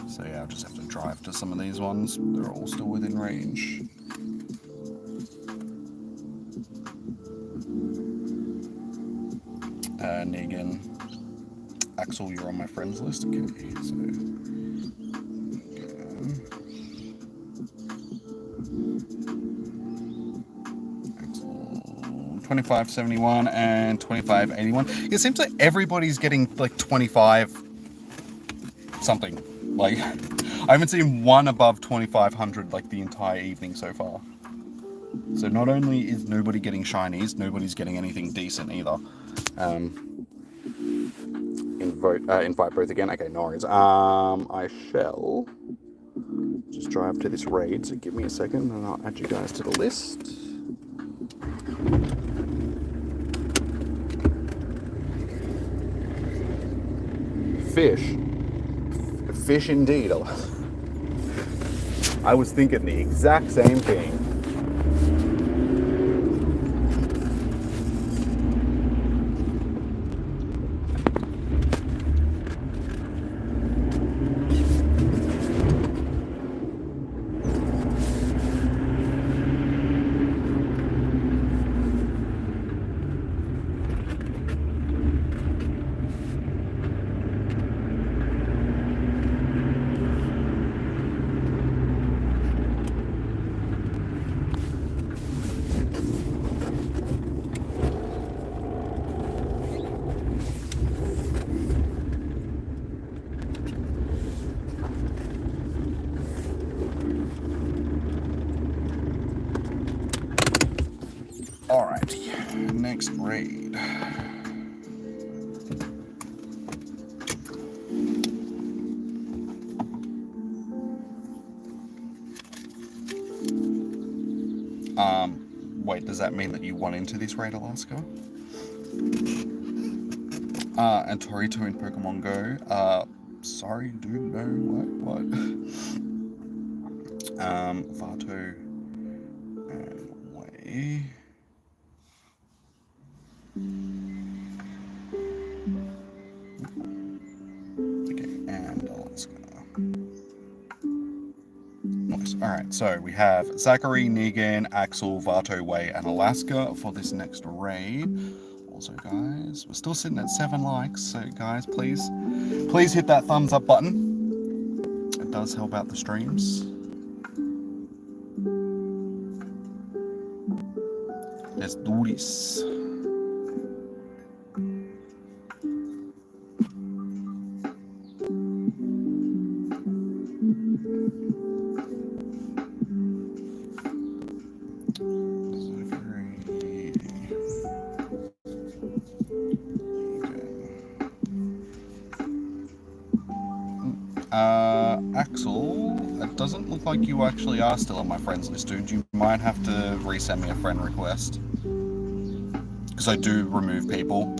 So yeah, I'll just have to drive to some of these ones. They're all still within range. Negan. Axel, you're on my friends list. Okay, so... 25.71 and 25.81. It seems like everybody's getting like 25 something. Like, I haven't seen one above 2,500 like the entire evening so far. So not only is nobody getting shinies, nobody's getting anything decent either. Invite both again. Okay, no worries. I shall just drive to this raid. So give me a second, and I'll add you guys to the list. Fish indeed. I was thinking the exact same thing. Alright, next raid. does that mean that you want into this raid, Alaska? And Torito in Pokemon Go. Sorry, dude, no, what? Vato and Way. Okay, and Alaska. Nice. Alright, so we have Zachary, Negan, Axel, Vato, Way, and Alaska for this next raid. Also, guys, we're still sitting at 7 likes, so guys, please hit that thumbs up button. It does help out the streams. Let's do this. Axel, it doesn't look like you actually are still on my friends list, dude. You might have to resend me a friend request. Because I do remove people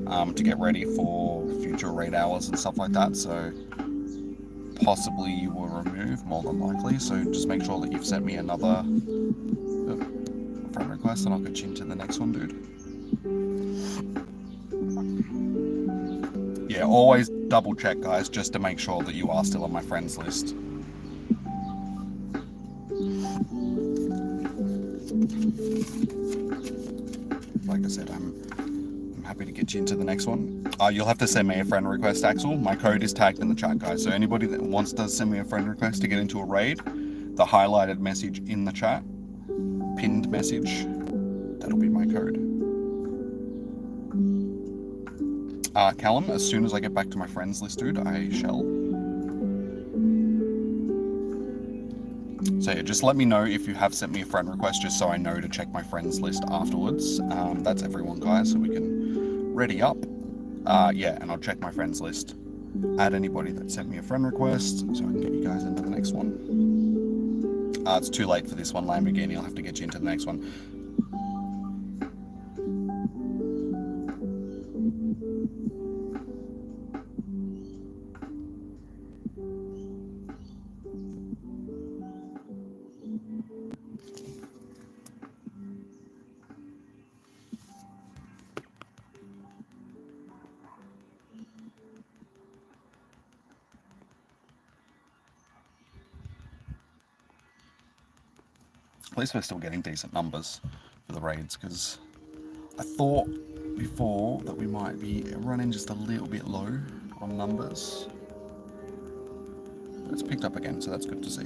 to get ready for future raid hours and stuff like that, so possibly you will remove, more than likely, so just make sure that you've sent me another friend request and I'll get you into the next one, dude. Yeah, always double check, guys, just to make sure that you are still on my friends list. Like I said, I'm happy to get you into the next one. You'll have to send me a friend request, Axel. My code is tagged in the chat, guys, so anybody that wants to send me a friend request to get into a raid, the highlighted message in the chat, pinned message, that'll be my code. Callum, as soon as I get back to my friends list, dude, I shall. So yeah, just let me know if you have sent me a friend request, just so I know to check my friends list afterwards. That's everyone, guys, so we can ready up. Yeah, and I'll check my friends list. Add anybody that sent me a friend request, so I can get you guys into the next one. It's too late for this one, Lamborghini. I'll have to get you into the next one. At least we're still getting decent numbers for the raids, because I thought before that we might be running just a little bit low on numbers. But it's picked up again, so that's good to see.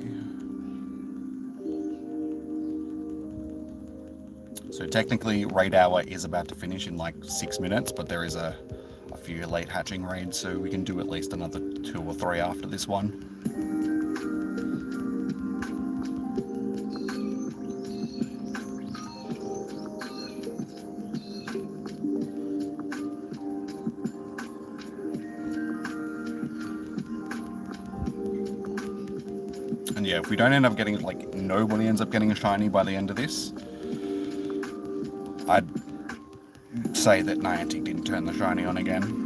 So technically raid hour is about to finish in like 6 minutes, but there is a few late hatching raids, so we can do at least another 2 or 3 after this one. And yeah, if we don't end up getting, like, nobody ends up getting a shiny by the end of this, I'd say that Niantic didn't turn the shiny on again.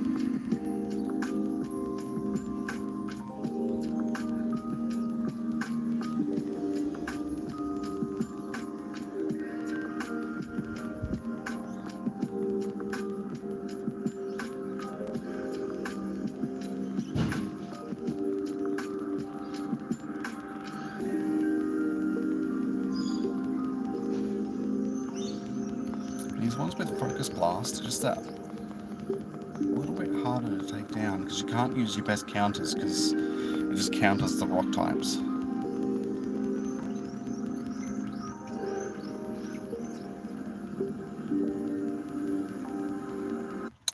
These ones with Focus Blast are just that a little bit harder to take down, because you can't use your best counters, because it just counters the rock types.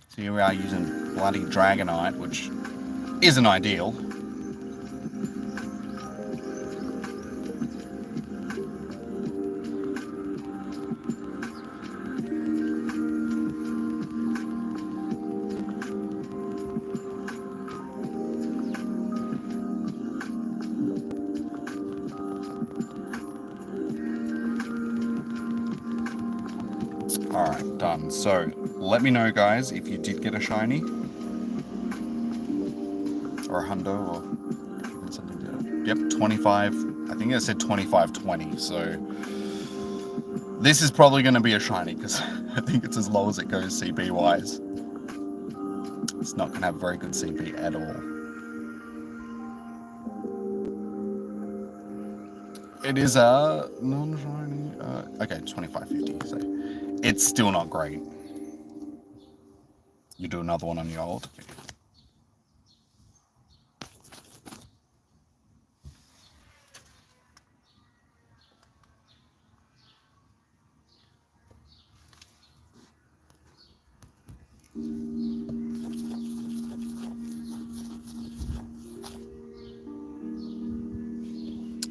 So here we are using bloody Dragonite, which isn't ideal. done. So let me know, guys, if you did get a shiny or a hundo or even something to that. Yep, 25. I think I said 25-20. So this is probably going to be a shiny because I think it's as low as it goes CP wise. It's not going to have very good CP at all. It is a non-shiny. Okay, 25-50. So it's still not great. You do another one on your old.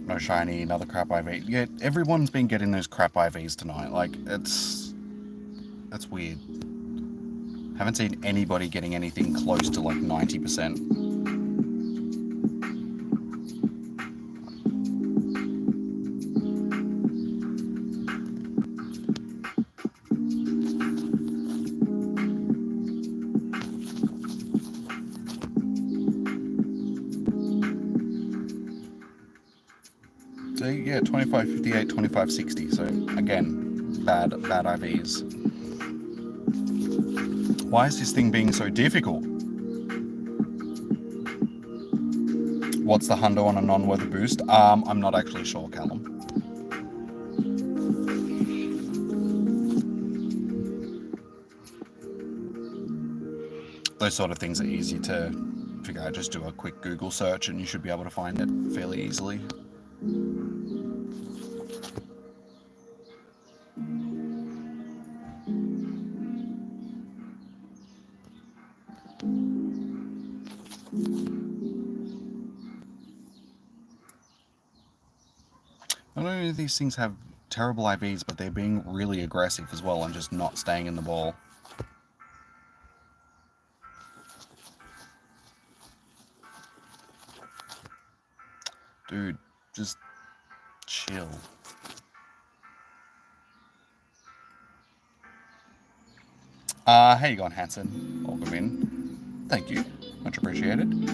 No shiny, another crap IV. Yeah, everyone's been getting those crap IVs tonight. Like, that's weird. Haven't seen anybody getting anything close to like 90%. So yeah, 25-58, 25-60. So again, bad IVs. Why is this thing being so difficult? What's the hundo on a non-weather boost? I'm not actually sure, Callum. Those sort of things are easy to figure out. Just do a quick Google search and you should be able to find it fairly easily. Not only do these things have terrible IVs, but they're being really aggressive as well and just not staying in the ball. Dude, just chill. How you going, Hanson? Welcome in. Thank you. Much appreciated.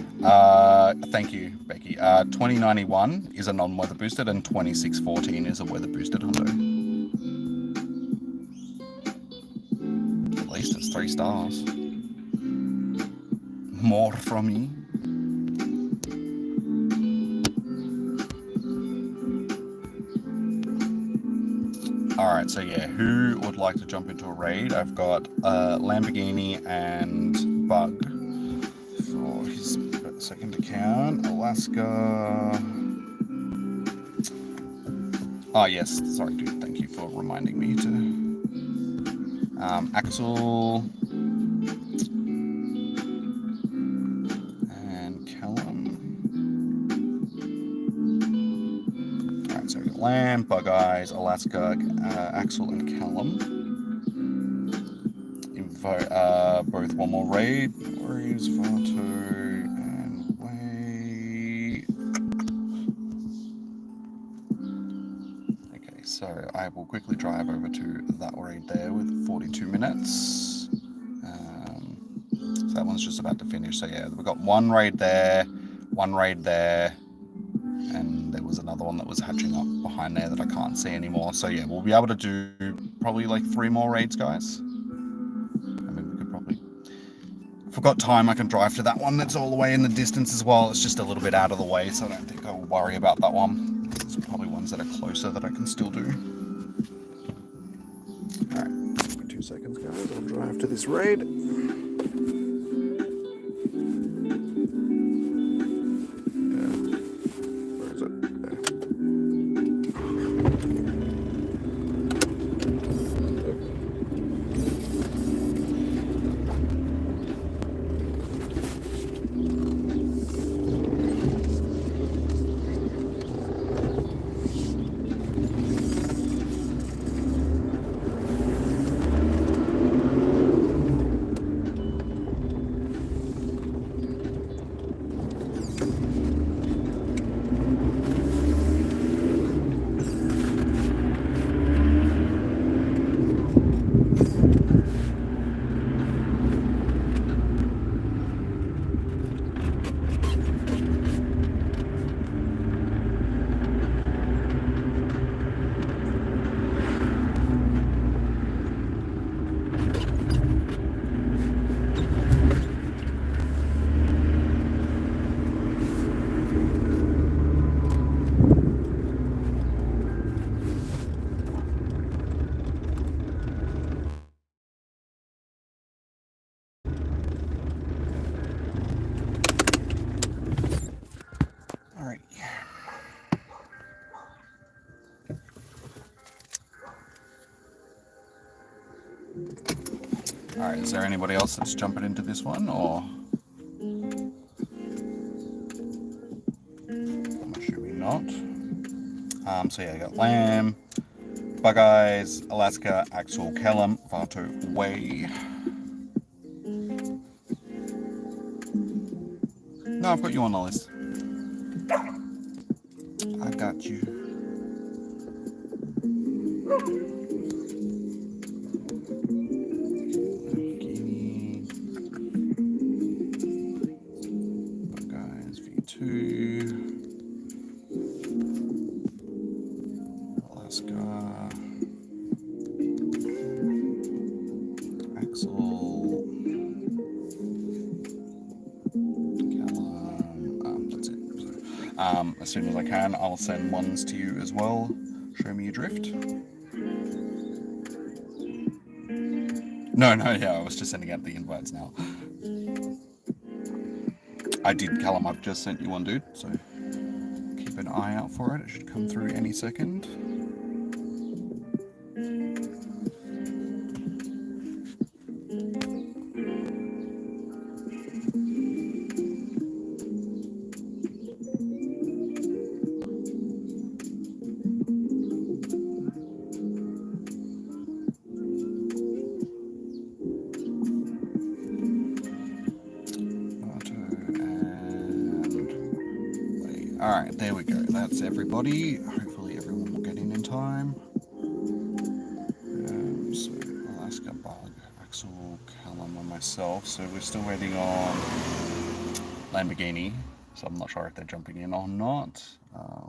Thank you, Becky. 2091 is a non-weather boosted and 2614 is a weather boosted hundo. At least it's 3 stars. More from me. Alright, so yeah, who would like to jump into a raid? I've got Lamborghini and Bug for his second account. Alaska. Oh yes, sorry dude, thank you for reminding me to. Axel. And Callum. Alright, so Lamb, Bug Eyes, Alaska, Axel and Callum. Both one more raid. Worries, Vato, and Way. Okay, so I will quickly drive over to that raid there with 42 minutes. So that one's just about to finish. So yeah, we've got one raid there, and there was another one that was hatching up behind there that I can't see anymore. So yeah, we'll be able to do probably like 3 more raids, guys. I mean, we could probably... If I've got time, I can drive to that one that's all the way in the distance as well. It's just a little bit out of the way, so I don't think I'll worry about that one. There's probably ones that are closer that I can still do. Alright, give me 2 seconds, guys. I'll drive to this raid. Alright, is there anybody else that's jumping into this one, or? I'm assuming not. So yeah, I got Lamb, Bug Eyes, Alaska, Axel, Callum, Vato, Way. No, I've got you on the list. I got you. Bug Eyes, V2. Alaska. Axel. That's it. As soon as I can, I'll send ones to you as well. Show me your drift. No, yeah, I was just sending out the invites now. I did, Callum, I've just sent you one, dude, so keep an eye out for it. It should come through any second. Alright, there we go. That's everybody. Hopefully everyone will get in time. So, Alaska, Bug, Axel, Callum, and myself. So we're still waiting on Lamborghini. So I'm not sure if they're jumping in or not.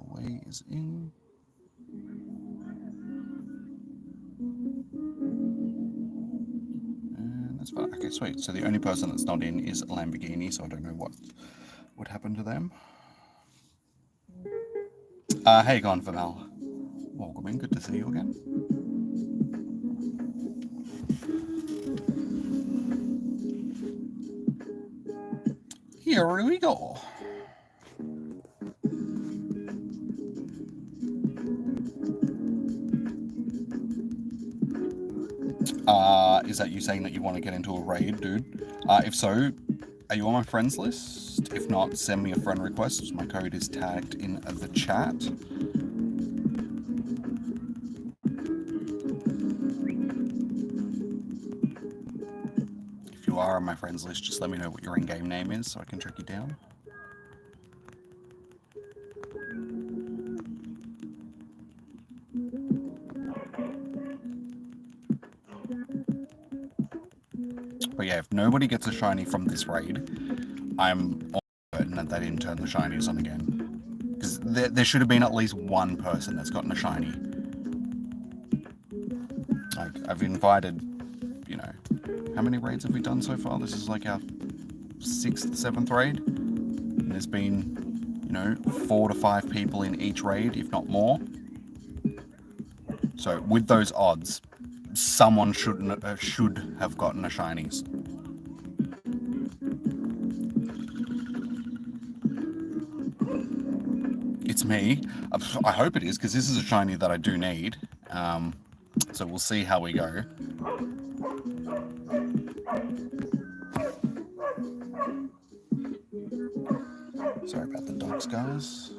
Way is in. And that's fine. Okay, sweet. So the only person that's not in is Lamborghini, so I don't know what would happen to them. How you going, Vanel? Welcome in, good to see you again. Here we go. Is that you saying that you want to get into a raid, dude? If so, are you on my friends list? If not, send me a friend request. My code is tagged in the chat. If you are on my friends list, just let me know what your in-game name is so I can track you down. But yeah, if nobody gets a shiny from this raid, I'm certain that they didn't turn the shinies on again. Because there should have been at least one person that's gotten a shiny. Like, I've invited, you know, how many raids have we done so far? This is like our 6th, 7th raid. And there's been, you know, 4 to 5 people in each raid, if not more. So with those odds, someone should have gotten a shinies. It's me. I hope it is, because this is a shiny that I do need. So we'll see how we go. Sorry about the dogs, guys.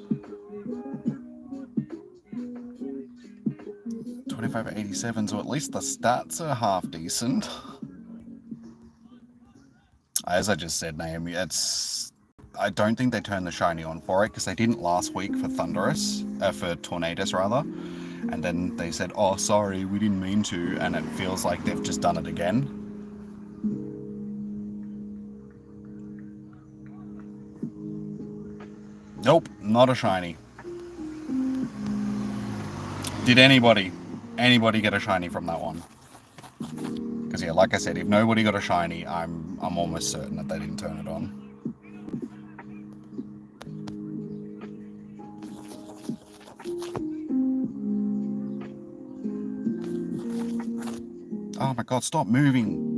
25 at 87, so at least the stats are half decent. As I just said, Naomi, I don't think they turned the shiny on for it, because they didn't last week for Thundurus, for Tornadus rather. And then they said, oh, sorry, we didn't mean to, and it feels like they've just done it again. Nope, not a shiny. Did anybody get a shiny from that one? Because yeah, like I said, if nobody got a shiny, I'm almost certain that they didn't turn it on. Oh my god, stop moving!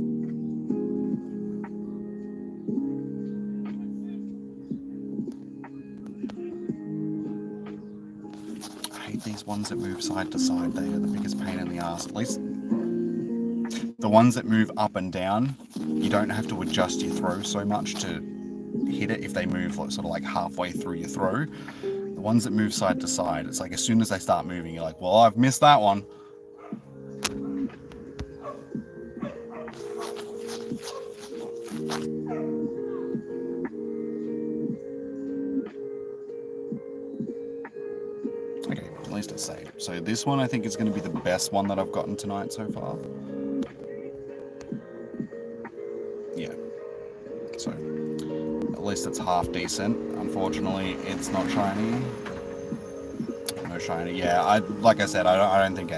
I hate these ones that move side to side. They are the biggest pain in the ass. At least the The ones that move up and down, you don't have to adjust your throw so much to hit it if they move like, sort of like halfway through your throw. The ones that move side to side, it's like as soon as they start moving, you're like, well, I've missed that one. Okay, at least it's safe. So this one I think is going to be the best one that I've gotten tonight so far. Yeah. So at least it's half decent. Unfortunately, it's not shiny. No shiny. Yeah, like I said, I don't think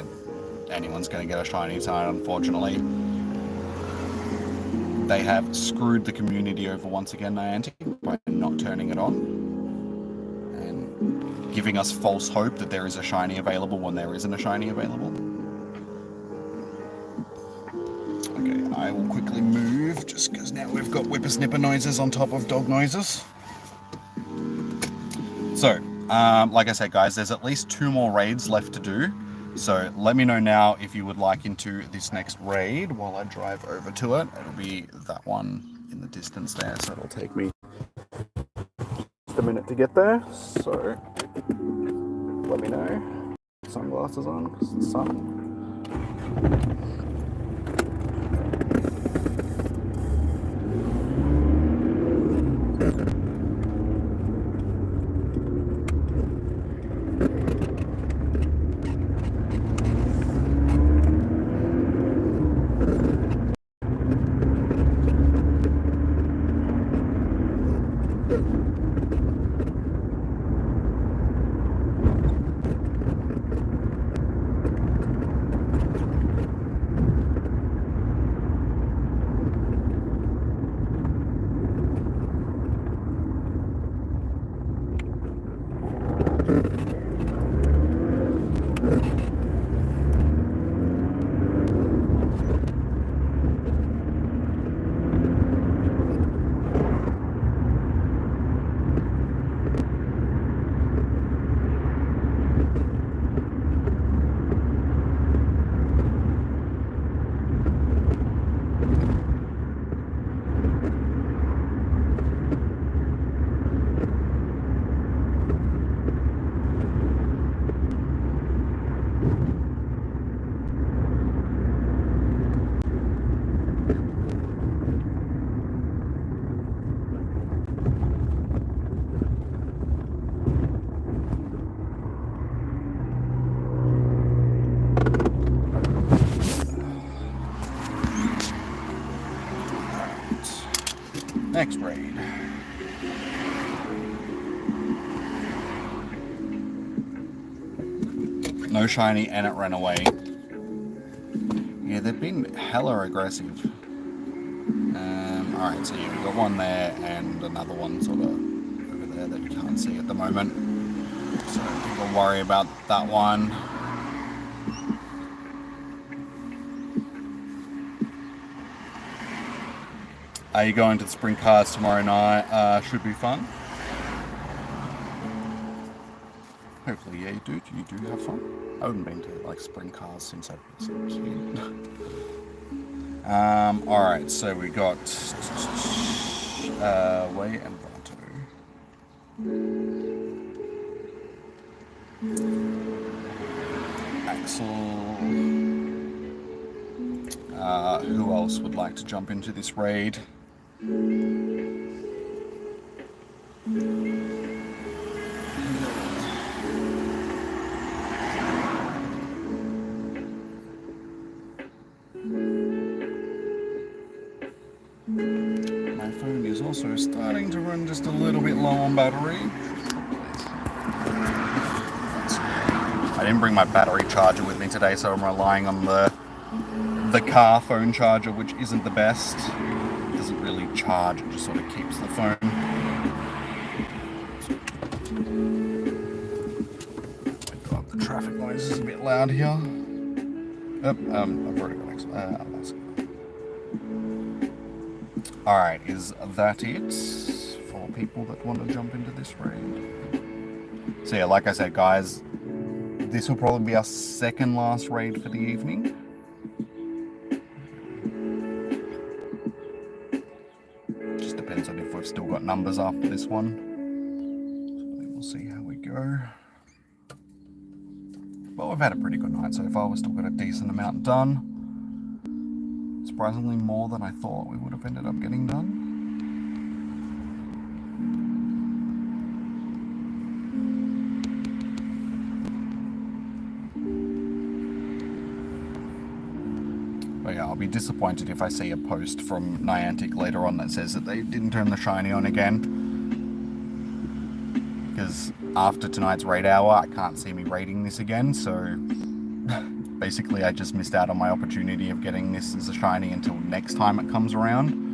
anyone's going to get a shiny tonight, unfortunately. They have screwed the community over once again, Niantic, by not turning it on and giving us false hope that there is a shiny available when there isn't a shiny available. Okay, I will quickly move just because now we've got whippersnipper noises on top of dog noises. So, like I said, guys, there's at least 2 more raids left to do. So let me know now if you would like into this next raid while I drive over to it. It'll be that one in the distance there, so it'll take me just a minute to get there. So let me know. Sunglasses on because the sun. Next raid. No shiny and it ran away. Yeah, they've been hella aggressive. Alright, so yeah, we've got one there and another one sort of over there that you can't see at the moment. So people worry about that one. Are you going to the sprint cars tomorrow night? Should be fun. Hopefully, yeah, you do. You do have fun. I haven't been to like sprint cars since I've been so cute. Alright, so we got Way and Vato. Axel. Who else would like to jump into this raid? My phone is also starting to run just a little bit low on battery. I didn't bring my battery charger with me today, so I'm relying on the car phone charger, which isn't the best. It doesn't really charge, it just sort of keeps the phone. The traffic noise is a bit loud here. I've already got Alaska. Alright, is that it for people that want to jump into this raid? So yeah, like I said, guys, this will probably be our second last raid for the evening. we've still got numbers after this one. So we'll see how we go. Well, we've had a pretty good night so far. We've still got a decent amount done. Surprisingly more than I thought we would have ended up getting done. But yeah, I'll be disappointed if I see a post from Niantic later on that says that they didn't turn the shiny on again. Because after tonight's raid hour, I can't see me raiding this again, so basically I just missed out on my opportunity of getting this as a shiny until next time it comes around.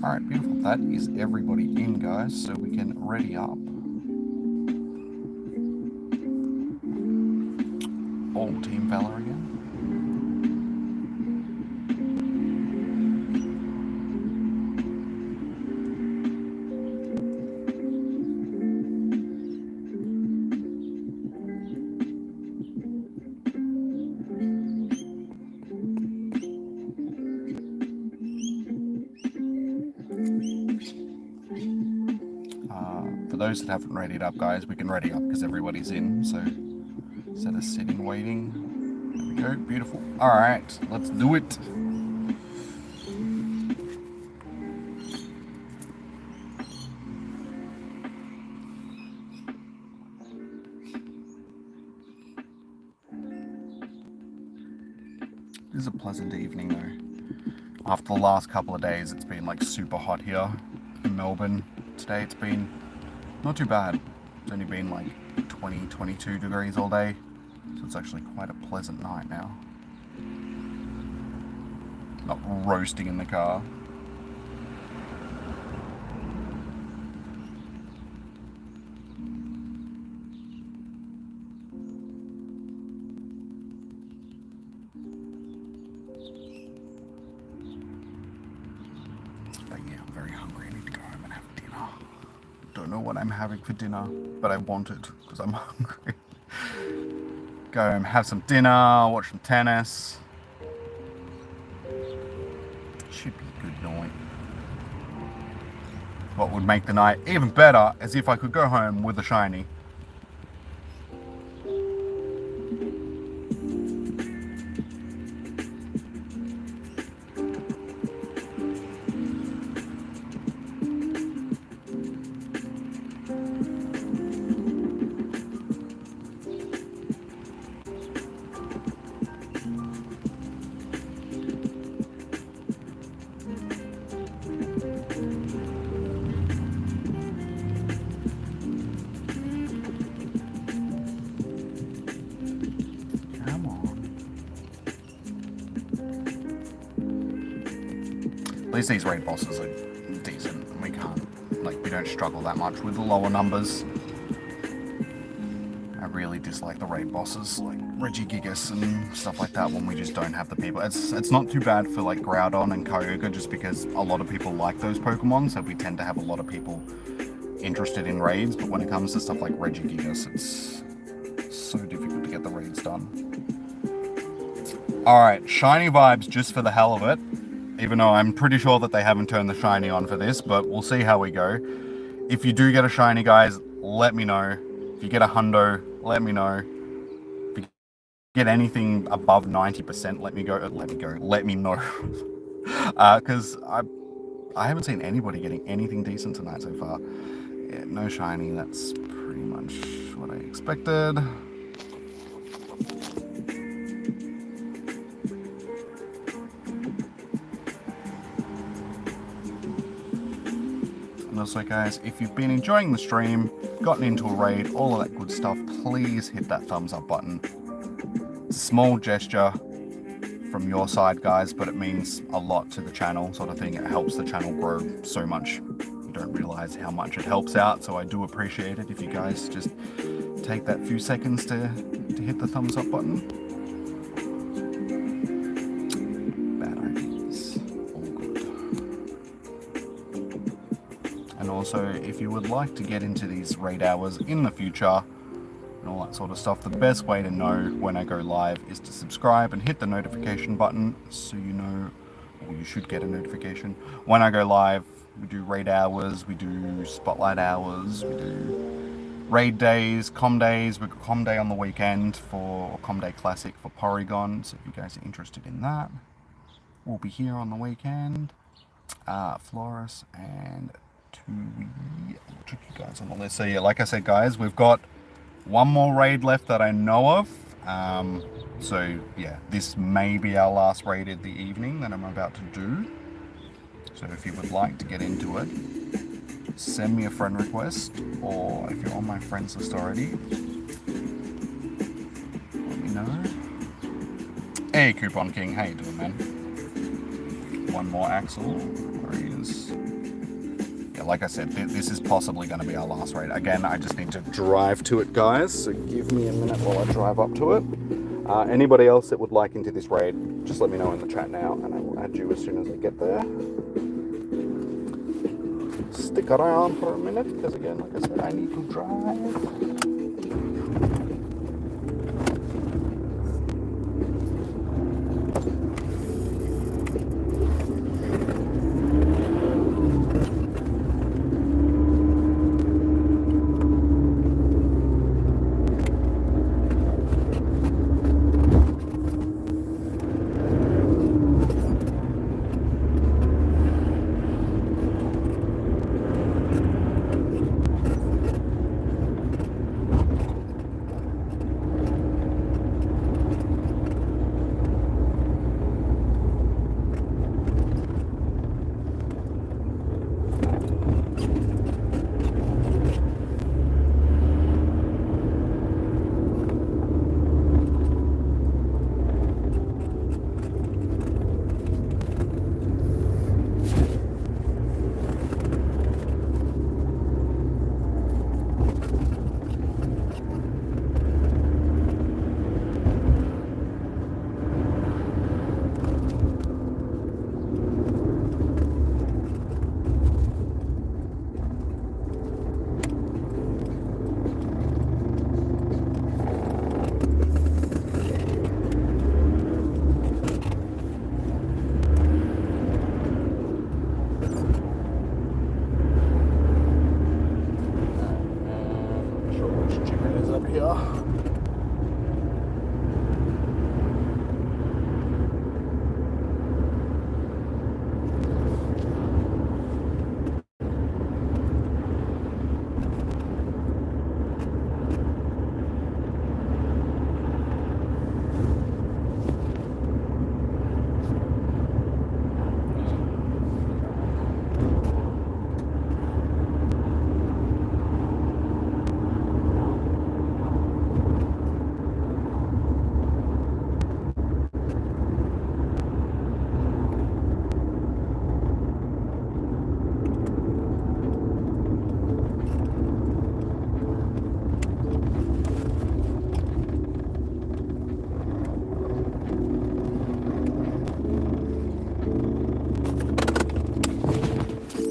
Alright, beautiful. That is everybody in, guys, so we can ready up. All Team Valor again. For those that haven't readied up, guys, we can ready up because everybody's in, so instead of sitting waiting, there we go, beautiful. Alright, let's do it. This is a pleasant evening though. After the last couple of days, it's been like super hot here in Melbourne. Today it's been not too bad. It's only been like 20, 22 degrees all day. So it's actually quite a pleasant night now. Not roasting in the car. But yeah, I'm very hungry. I need to go home and have dinner. Don't know what I'm having for dinner, but I want it because I'm hungry. Go home, have some dinner, watch some tennis. Should be a good night. What would make the night even better is if I could go home with a shiny. At least these raid bosses are decent. We don't struggle that much with the lower numbers. I really dislike the raid bosses like Regigigas and stuff like that when we just don't have the people. It's not too bad for like Groudon and Kyogre just because a lot of people like those Pokemon, so we tend to have a lot of people interested in raids, but when it comes to stuff like Regigigas, it's so difficult to get the raids done. Alright, shiny vibes just for the hell of it. Even though I'm pretty sure that they haven't turned the shiny on for this, but we'll see how we go. If you do get a shiny, guys, let me know. If you get a hundo, let me know. If you get anything above 90%, let me know. Because I haven't seen anybody getting anything decent tonight so far. Yeah, no shiny, that's pretty much what I expected. Also, guys, if you've been enjoying the stream, gotten into a raid, all of that good stuff, please hit that thumbs up button. It's a small gesture from your side, guys, but it means a lot to the channel, sort of thing. It helps the channel grow so much. You don't realize how much it helps out, so I do appreciate it if you guys just take that few seconds to hit the thumbs up button. Also, if you would like to get into these raid hours in the future, and all that sort of stuff. The best way to know when I go live is to subscribe and hit the notification button so you know, or you should get a notification when I go live. We do raid hours, we do spotlight hours, we do raid days, com days. We've got com day on the weekend for com day classic for Porygon, so if you guys are interested in that, we'll be here on the weekend. Florus and Tui, I'll check you guys on the list. So yeah, like I said guys, we've got one more raid left that I know of. So yeah, this may be our last raid of the evening that I'm about to do. So if you would like to get into it, send me a friend request, or if you're on my friends list already, let me know. Hey Coupon King, how you doing, man? One more Axel, where he is. Yeah, like I said, this is possibly going to be our last raid. Again, I just need to drive to it, guys, so give me a minute while I drive up to it. Anybody else that would like into this raid, just let me know in the chat now, and I will add you as soon as I get there. Stick around for a minute, because again, like I said, I need to drive.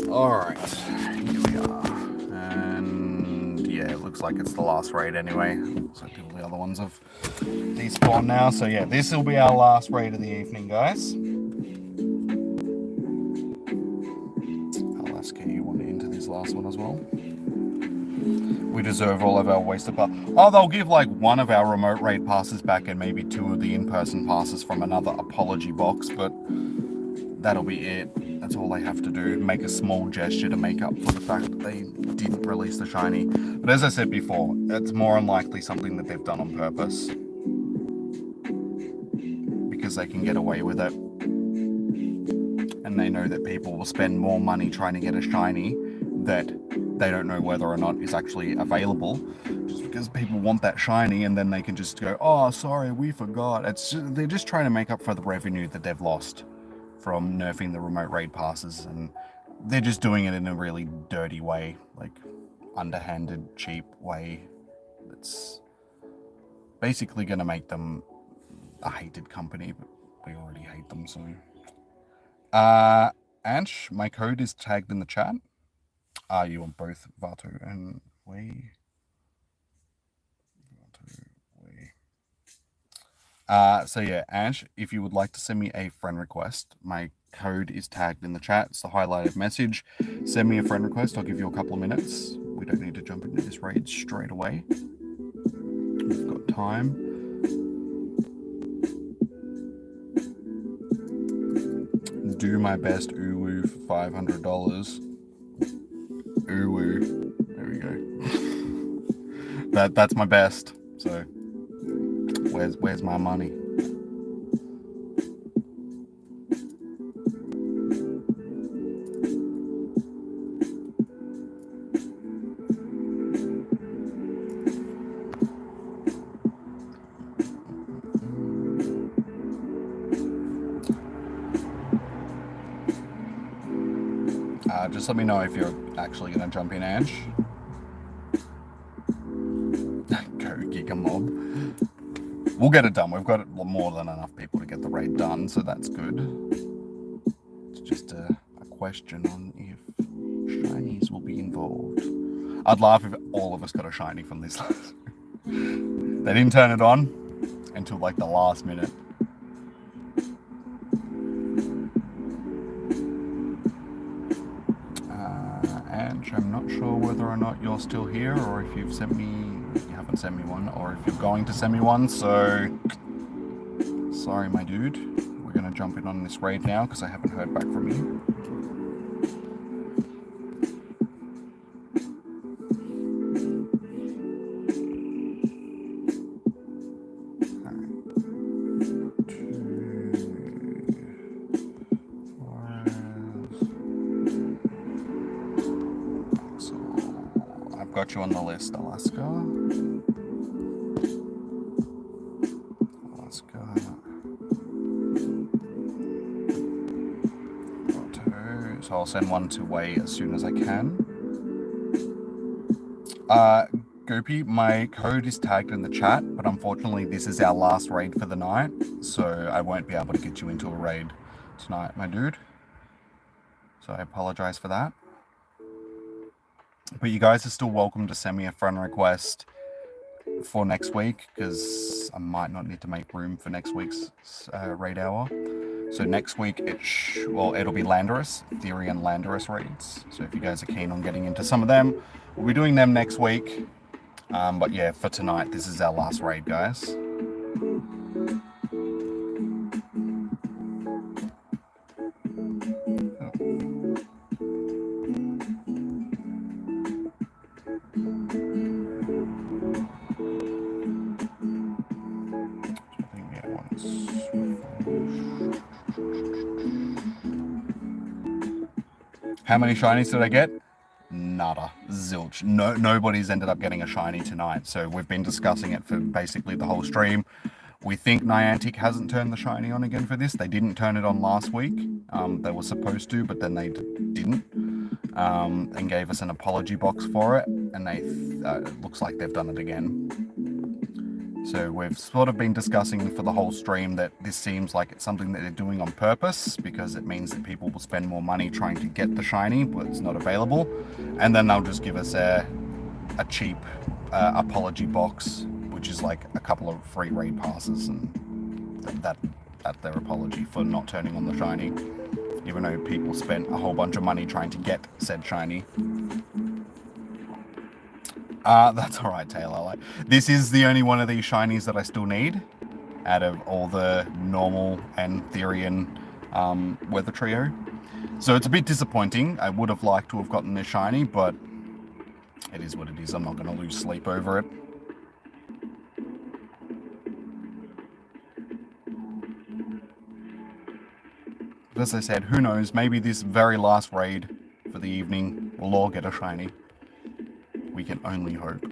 Alright, here we are. And yeah, it looks like it's the last raid anyway. Looks like all the other ones have despawned now. So yeah, this will be our last raid of the evening, guys. I'll ask you want into this last one as well. We deserve all of our wasted passes. Oh, they'll give like one of our remote raid passes back and maybe two of the in-person passes from another apology box, but that'll be it. That's all they have to do. Make a small gesture to make up for the fact that they didn't release the shiny. But as I said before, it's more unlikely something that they've done on purpose, because they can get away with it. And they know that people will spend more money trying to get a shiny that they don't know whether or not is actually available, just because people want that shiny, and then they can just go, oh, sorry, we forgot. They're just trying to make up for the revenue that they've lost from nerfing the remote raid passes, and they're just doing it in a really dirty way, like underhanded, cheap way. That's basically going to make them a hated company, but we already hate them, so. Ansh, my code is tagged in the chat. You want both Vato and Wei? So yeah, Ash, if you would like to send me a friend request, my code is tagged in the chat. It's the highlighted message. Send me a friend request. I'll give you a couple of minutes. We don't need to jump into this raid straight away. We've got time. Do my best uwu for $500. Uwu. There we go. That's my best. So where's my money? Just let me know if you're actually going to jump in, Ange. Go Giga Mob. We'll get it done. We've got more than enough people to get the raid done, so that's good. It's just a question on if shinies will be involved. I'd laugh if all of us got a shiny from this last. They didn't turn it on until like the last minute. I'm not sure whether or not you're still here, or if you've sent me, you haven't sent me one, or if you're going to send me one, so sorry my dude. We're going to jump in on this raid now because I haven't heard back from you. Got you on the list, Alaska. So I'll send one to Wei as soon as I can. Goopy, my code is tagged in the chat, but unfortunately this is our last raid for the night, so I won't be able to get you into a raid tonight, my dude. So I apologize for that. But you guys are still welcome to send me a friend request for next week, because I might not need to make room for next week's raid hour. So next week, it'll be Landorus, Therian Thundurus raids. So if you guys are keen on getting into some of them, we'll be doing them next week. But yeah, for tonight, this is our last raid, guys. How many shinies did I get? Nada. Zilch. Nobody's ended up getting a shiny tonight. So we've been discussing it for basically the whole stream. We think Niantic hasn't turned the shiny on again for this. They didn't turn it on last week. They were supposed to, but then they didn't. And gave us an apology box for it. And it looks like they've done it again. So we've sort of been discussing for the whole stream that this seems like it's something that they're doing on purpose, because it means that people will spend more money trying to get the shiny, but it's not available. And then they'll just give us a cheap apology box, which is like a couple of free raid passes, and that's their apology for not turning on the shiny, even though people spent a whole bunch of money trying to get said shiny. That's alright, Taylor. This is the only one of these shinies that I still need out of all the normal and Therian weather trio. So it's a bit disappointing. I would have liked to have gotten this shiny, but it is what it is. I'm not going to lose sleep over it. But as I said, who knows? Maybe this very last raid for the evening will all get a shiny. We can only hope.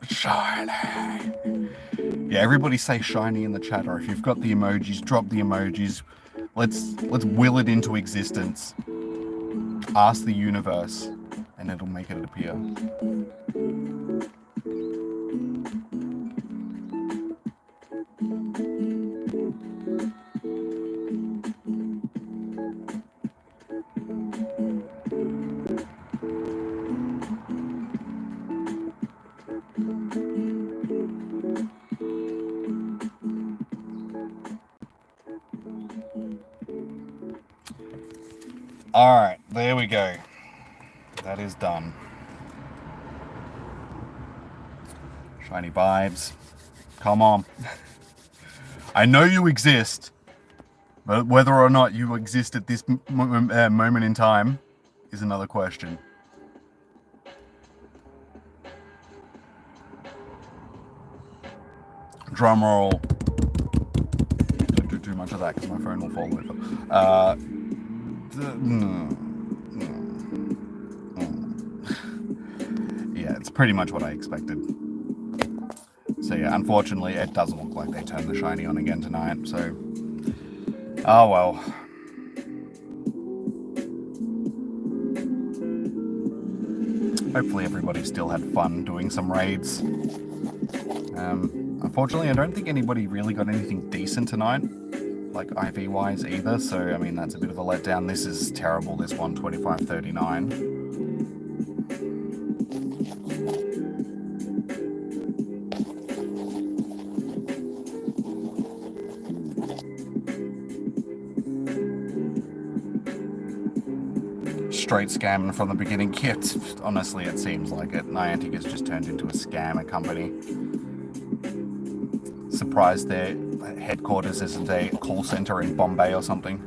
Shiny. Yeah, everybody say shiny in the chat, or if you've got the emojis, drop the emojis. Let's will it into existence. Ask the universe, and it'll make it appear. Alright, there we go. That is done. Shiny vibes. Come on. I know you exist, but whether or not you exist at this moment in time is another question. Drum roll. Don't do too much of that because my phone will fall over. Yeah, it's pretty much what I expected. So yeah, unfortunately, it doesn't look like they turned the shiny on again tonight, so... Oh well. Hopefully everybody still had fun doing some raids. Unfortunately, I don't think anybody really got anything decent tonight, like IV-wise either, so I mean, that's a bit of a letdown. This is terrible, this one, 2539. Straight scamming from the beginning. Yet, honestly, it seems like it. Niantic has just turned into a scammer company. Surprised their headquarters isn't a call center in Bombay or something.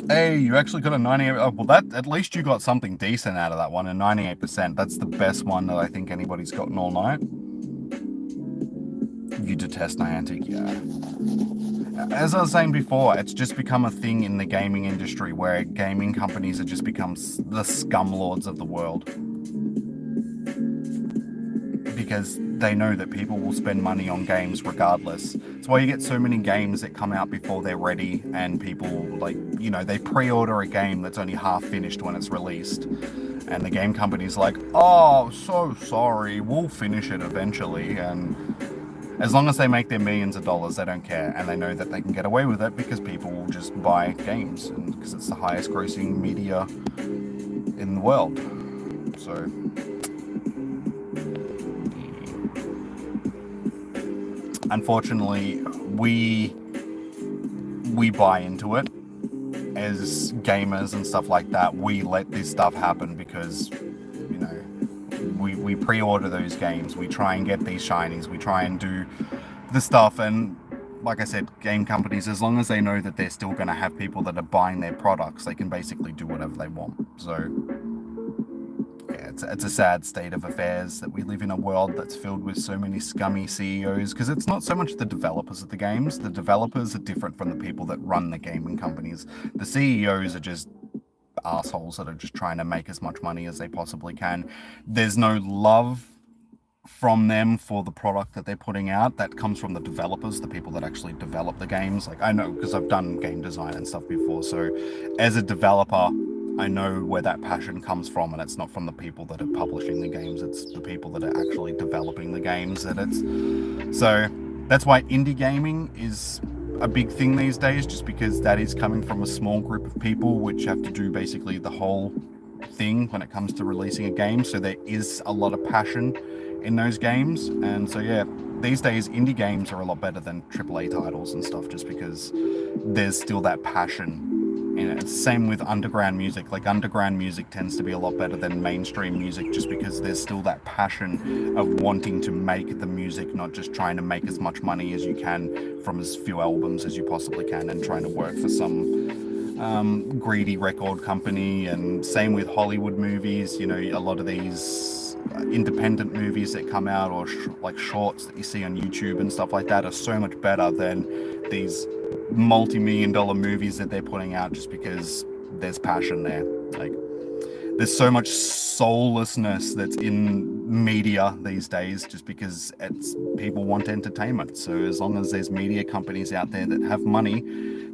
Hey, you actually got a 98. Oh, well, that at least you got something decent out of that one, a 98%. That's the best one that I think anybody's gotten all night. You detest Niantic, yeah. As I was saying before, it's just become a thing in the gaming industry where gaming companies have just become the scumlords of the world. Because they know that people will spend money on games regardless. That's why you get so many games that come out before they're ready, and people, like, you know, they pre-order a game that's only half finished when it's released. And the game company's like, oh, so sorry, we'll finish it eventually. And as long as they make their millions of dollars, they don't care. And they know that they can get away with it because people will just buy games, and because it's the highest grossing media in the world. So... unfortunately, we buy into it as gamers and stuff like that. We let this stuff happen because, you know, we pre-order those games. We try and get these shinies. We try and do the stuff. And like I said, game companies, as long as they know that they're still going to have people that are buying their products, they can basically do whatever they want. So... yeah, it's a sad state of affairs that we live in a world that's filled with so many scummy CEOs, because it's not so much the developers of the games. The developers are different from the people that run the gaming companies. The CEOs are just assholes that are just trying to make as much money as they possibly can. There's no love from them for the product that they're putting out. That comes from the developers, the people that actually develop the games. Like, I know, because I've done game design and stuff before, so as a developer, I know where that passion comes from, and it's not from the people that are publishing the games, it's the people that are actually developing the games. So that's why indie gaming is a big thing these days, just because that is coming from a small group of people which have to do basically the whole thing when it comes to releasing a game. So there is a lot of passion in those games, and so yeah, these days indie games are a lot better than AAA titles and stuff, just because there's still that passion in it. Same with underground music. Like, underground music tends to be a lot better than mainstream music, just because there's still that passion of wanting to make the music, not just trying to make as much money as you can from as few albums as you possibly can, and trying to work for some greedy record company. And same with Hollywood movies. You know, a lot of these independent movies that come out, or like shorts that you see on YouTube and stuff like that, are so much better than these multi-million-dollar movies that they're putting out, just because there's passion there. Like, there's so much soullessness that's in media these days, just because people want entertainment. So as long as there's media companies out there that have money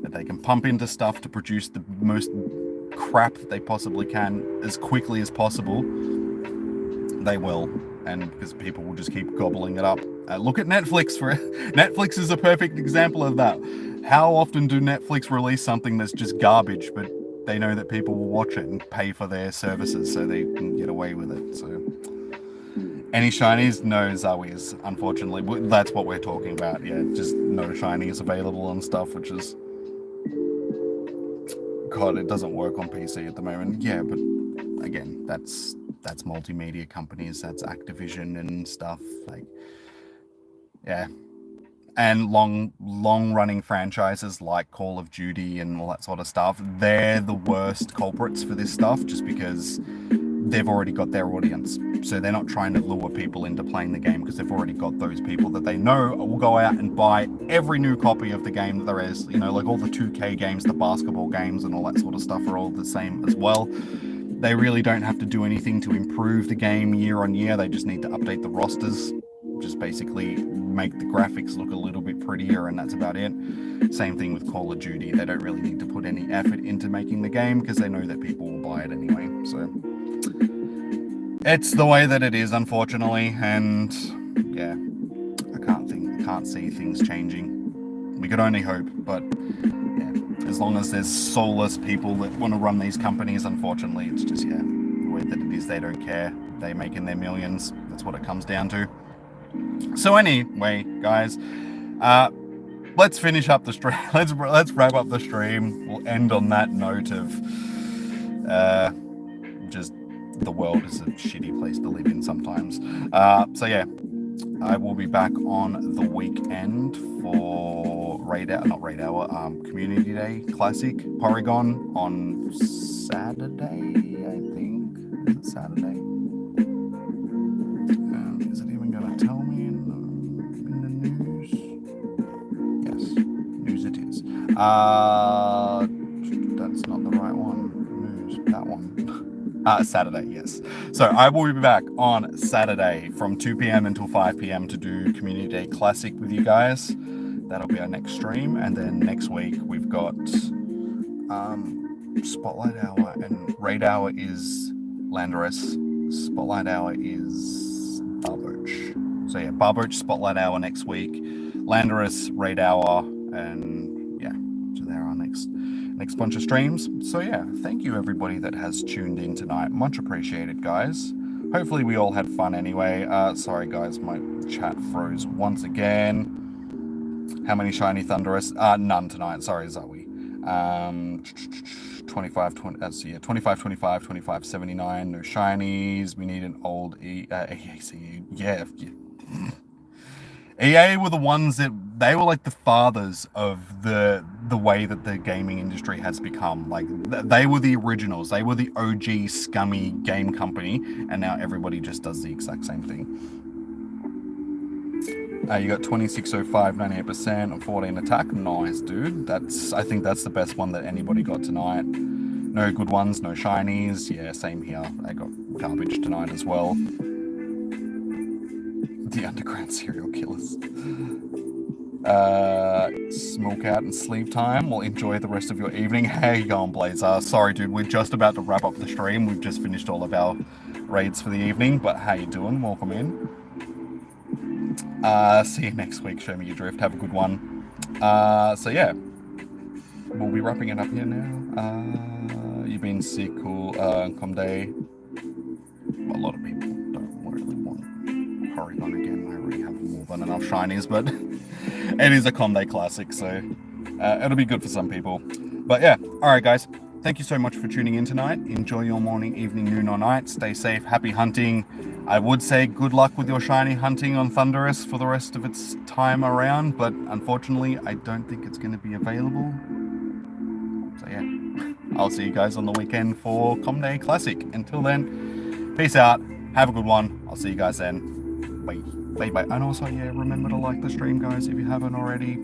that they can pump into stuff to produce the most crap that they possibly can as quickly as possible, they will. and because people will just keep gobbling it up. Look at Netflix. Netflix is a perfect example of that. How often do Netflix release something that's just garbage, but they know that people will watch it and pay for their services, so they can get away with it? So, any shinies? No Zoe's, unfortunately. That's what we're talking about. Yeah, just no shinies available and stuff, which is... God, it doesn't work on PC at the moment. Yeah, but again, that's multimedia companies, that's Activision and stuff. Like, yeah. And long running franchises like Call of Duty and all that sort of stuff, they're the worst culprits for this stuff, just because they've already got their audience. So they're not trying to lure people into playing the game, because they've already got those people that they know will go out and buy every new copy of the game that there is. You know, like all the 2K games, the basketball games and all that sort of stuff are all the same as well. They really don't have to do anything to improve the game year on year. They just need to update the rosters, just basically make the graphics look a little bit prettier, and that's about it. Same thing with Call of Duty. They don't really need to put any effort into making the game, because they know that people will buy it anyway. So it's the way that it is, unfortunately, and yeah, I can't see things changing. We could only hope, but yeah, as long as there's soulless people that want to run these companies, unfortunately, it's just, yeah, the way that it is. They don't care. They're making their millions. That's what it comes down to. So anyway, guys, let's finish up the stream. Let's wrap up the stream. We'll end on that note of just the world is a shitty place to live in sometimes. So yeah, I will be back on the weekend for Community Day Classic Porygon on Saturday, I think. Is it Saturday? Is it even going to tell me in the news? Yes, news it is. That's not the right one. News, that one. Saturday, yes. So I will be back on Saturday from 2 p.m. until 5 p.m. to do Community Day Classic with you guys. That'll be our next stream. And then next week we've got Spotlight Hour, and Raid Hour is Landorus. Spotlight Hour is Barboach. So yeah, Barboach Spotlight Hour next week. Landorus Raid Hour, and yeah, so they're our next bunch of streams. So yeah, thank you everybody that has tuned in tonight. Much appreciated, guys. Hopefully we all had fun anyway. Sorry guys, my chat froze once again. How many shiny Thundurus? None tonight. Sorry, Zoe. 25, 79, no shinies. We need an old EAC. Yeah. EA were the ones that, they were like the fathers of the way that the gaming industry has become. Like, they were the originals. They were the OG scummy game company, and now everybody just does the exact same thing. You got 2605, 98%, and 14 attack. Nice, dude. I think that's the best one that anybody got tonight. No good ones, no shinies. Yeah, same here. I got garbage tonight as well. The underground serial killers. Smoke out and sleep time. Well, enjoy the rest of your evening. How you going, Blazer? Sorry, dude. We're just about to wrap up the stream. We've just finished all of our raids for the evening. But how you doing? Welcome in. See you next week. Show me your drift. Have a good one. So yeah, we'll be wrapping it up here now. You've been sick, cool. Com day. A lot of people don't really want Porygon again. I already have more than enough shinies, but it is a Com day classic, so it'll be good for some people. But yeah, all right, guys. Thank you so much for tuning in tonight. Enjoy your morning, evening, noon, or night. Stay safe. Happy hunting. I would say good luck with your shiny hunting on Thundurus for the rest of its time around, but unfortunately, I don't think it's going to be available. So yeah, I'll see you guys on the weekend for Com Day Classic. Until then, peace out. Have a good one. I'll see you guys then. Bye. Bye bye. And also, yeah, remember to like the stream, guys, if you haven't already.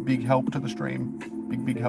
Big help to the stream. Big help.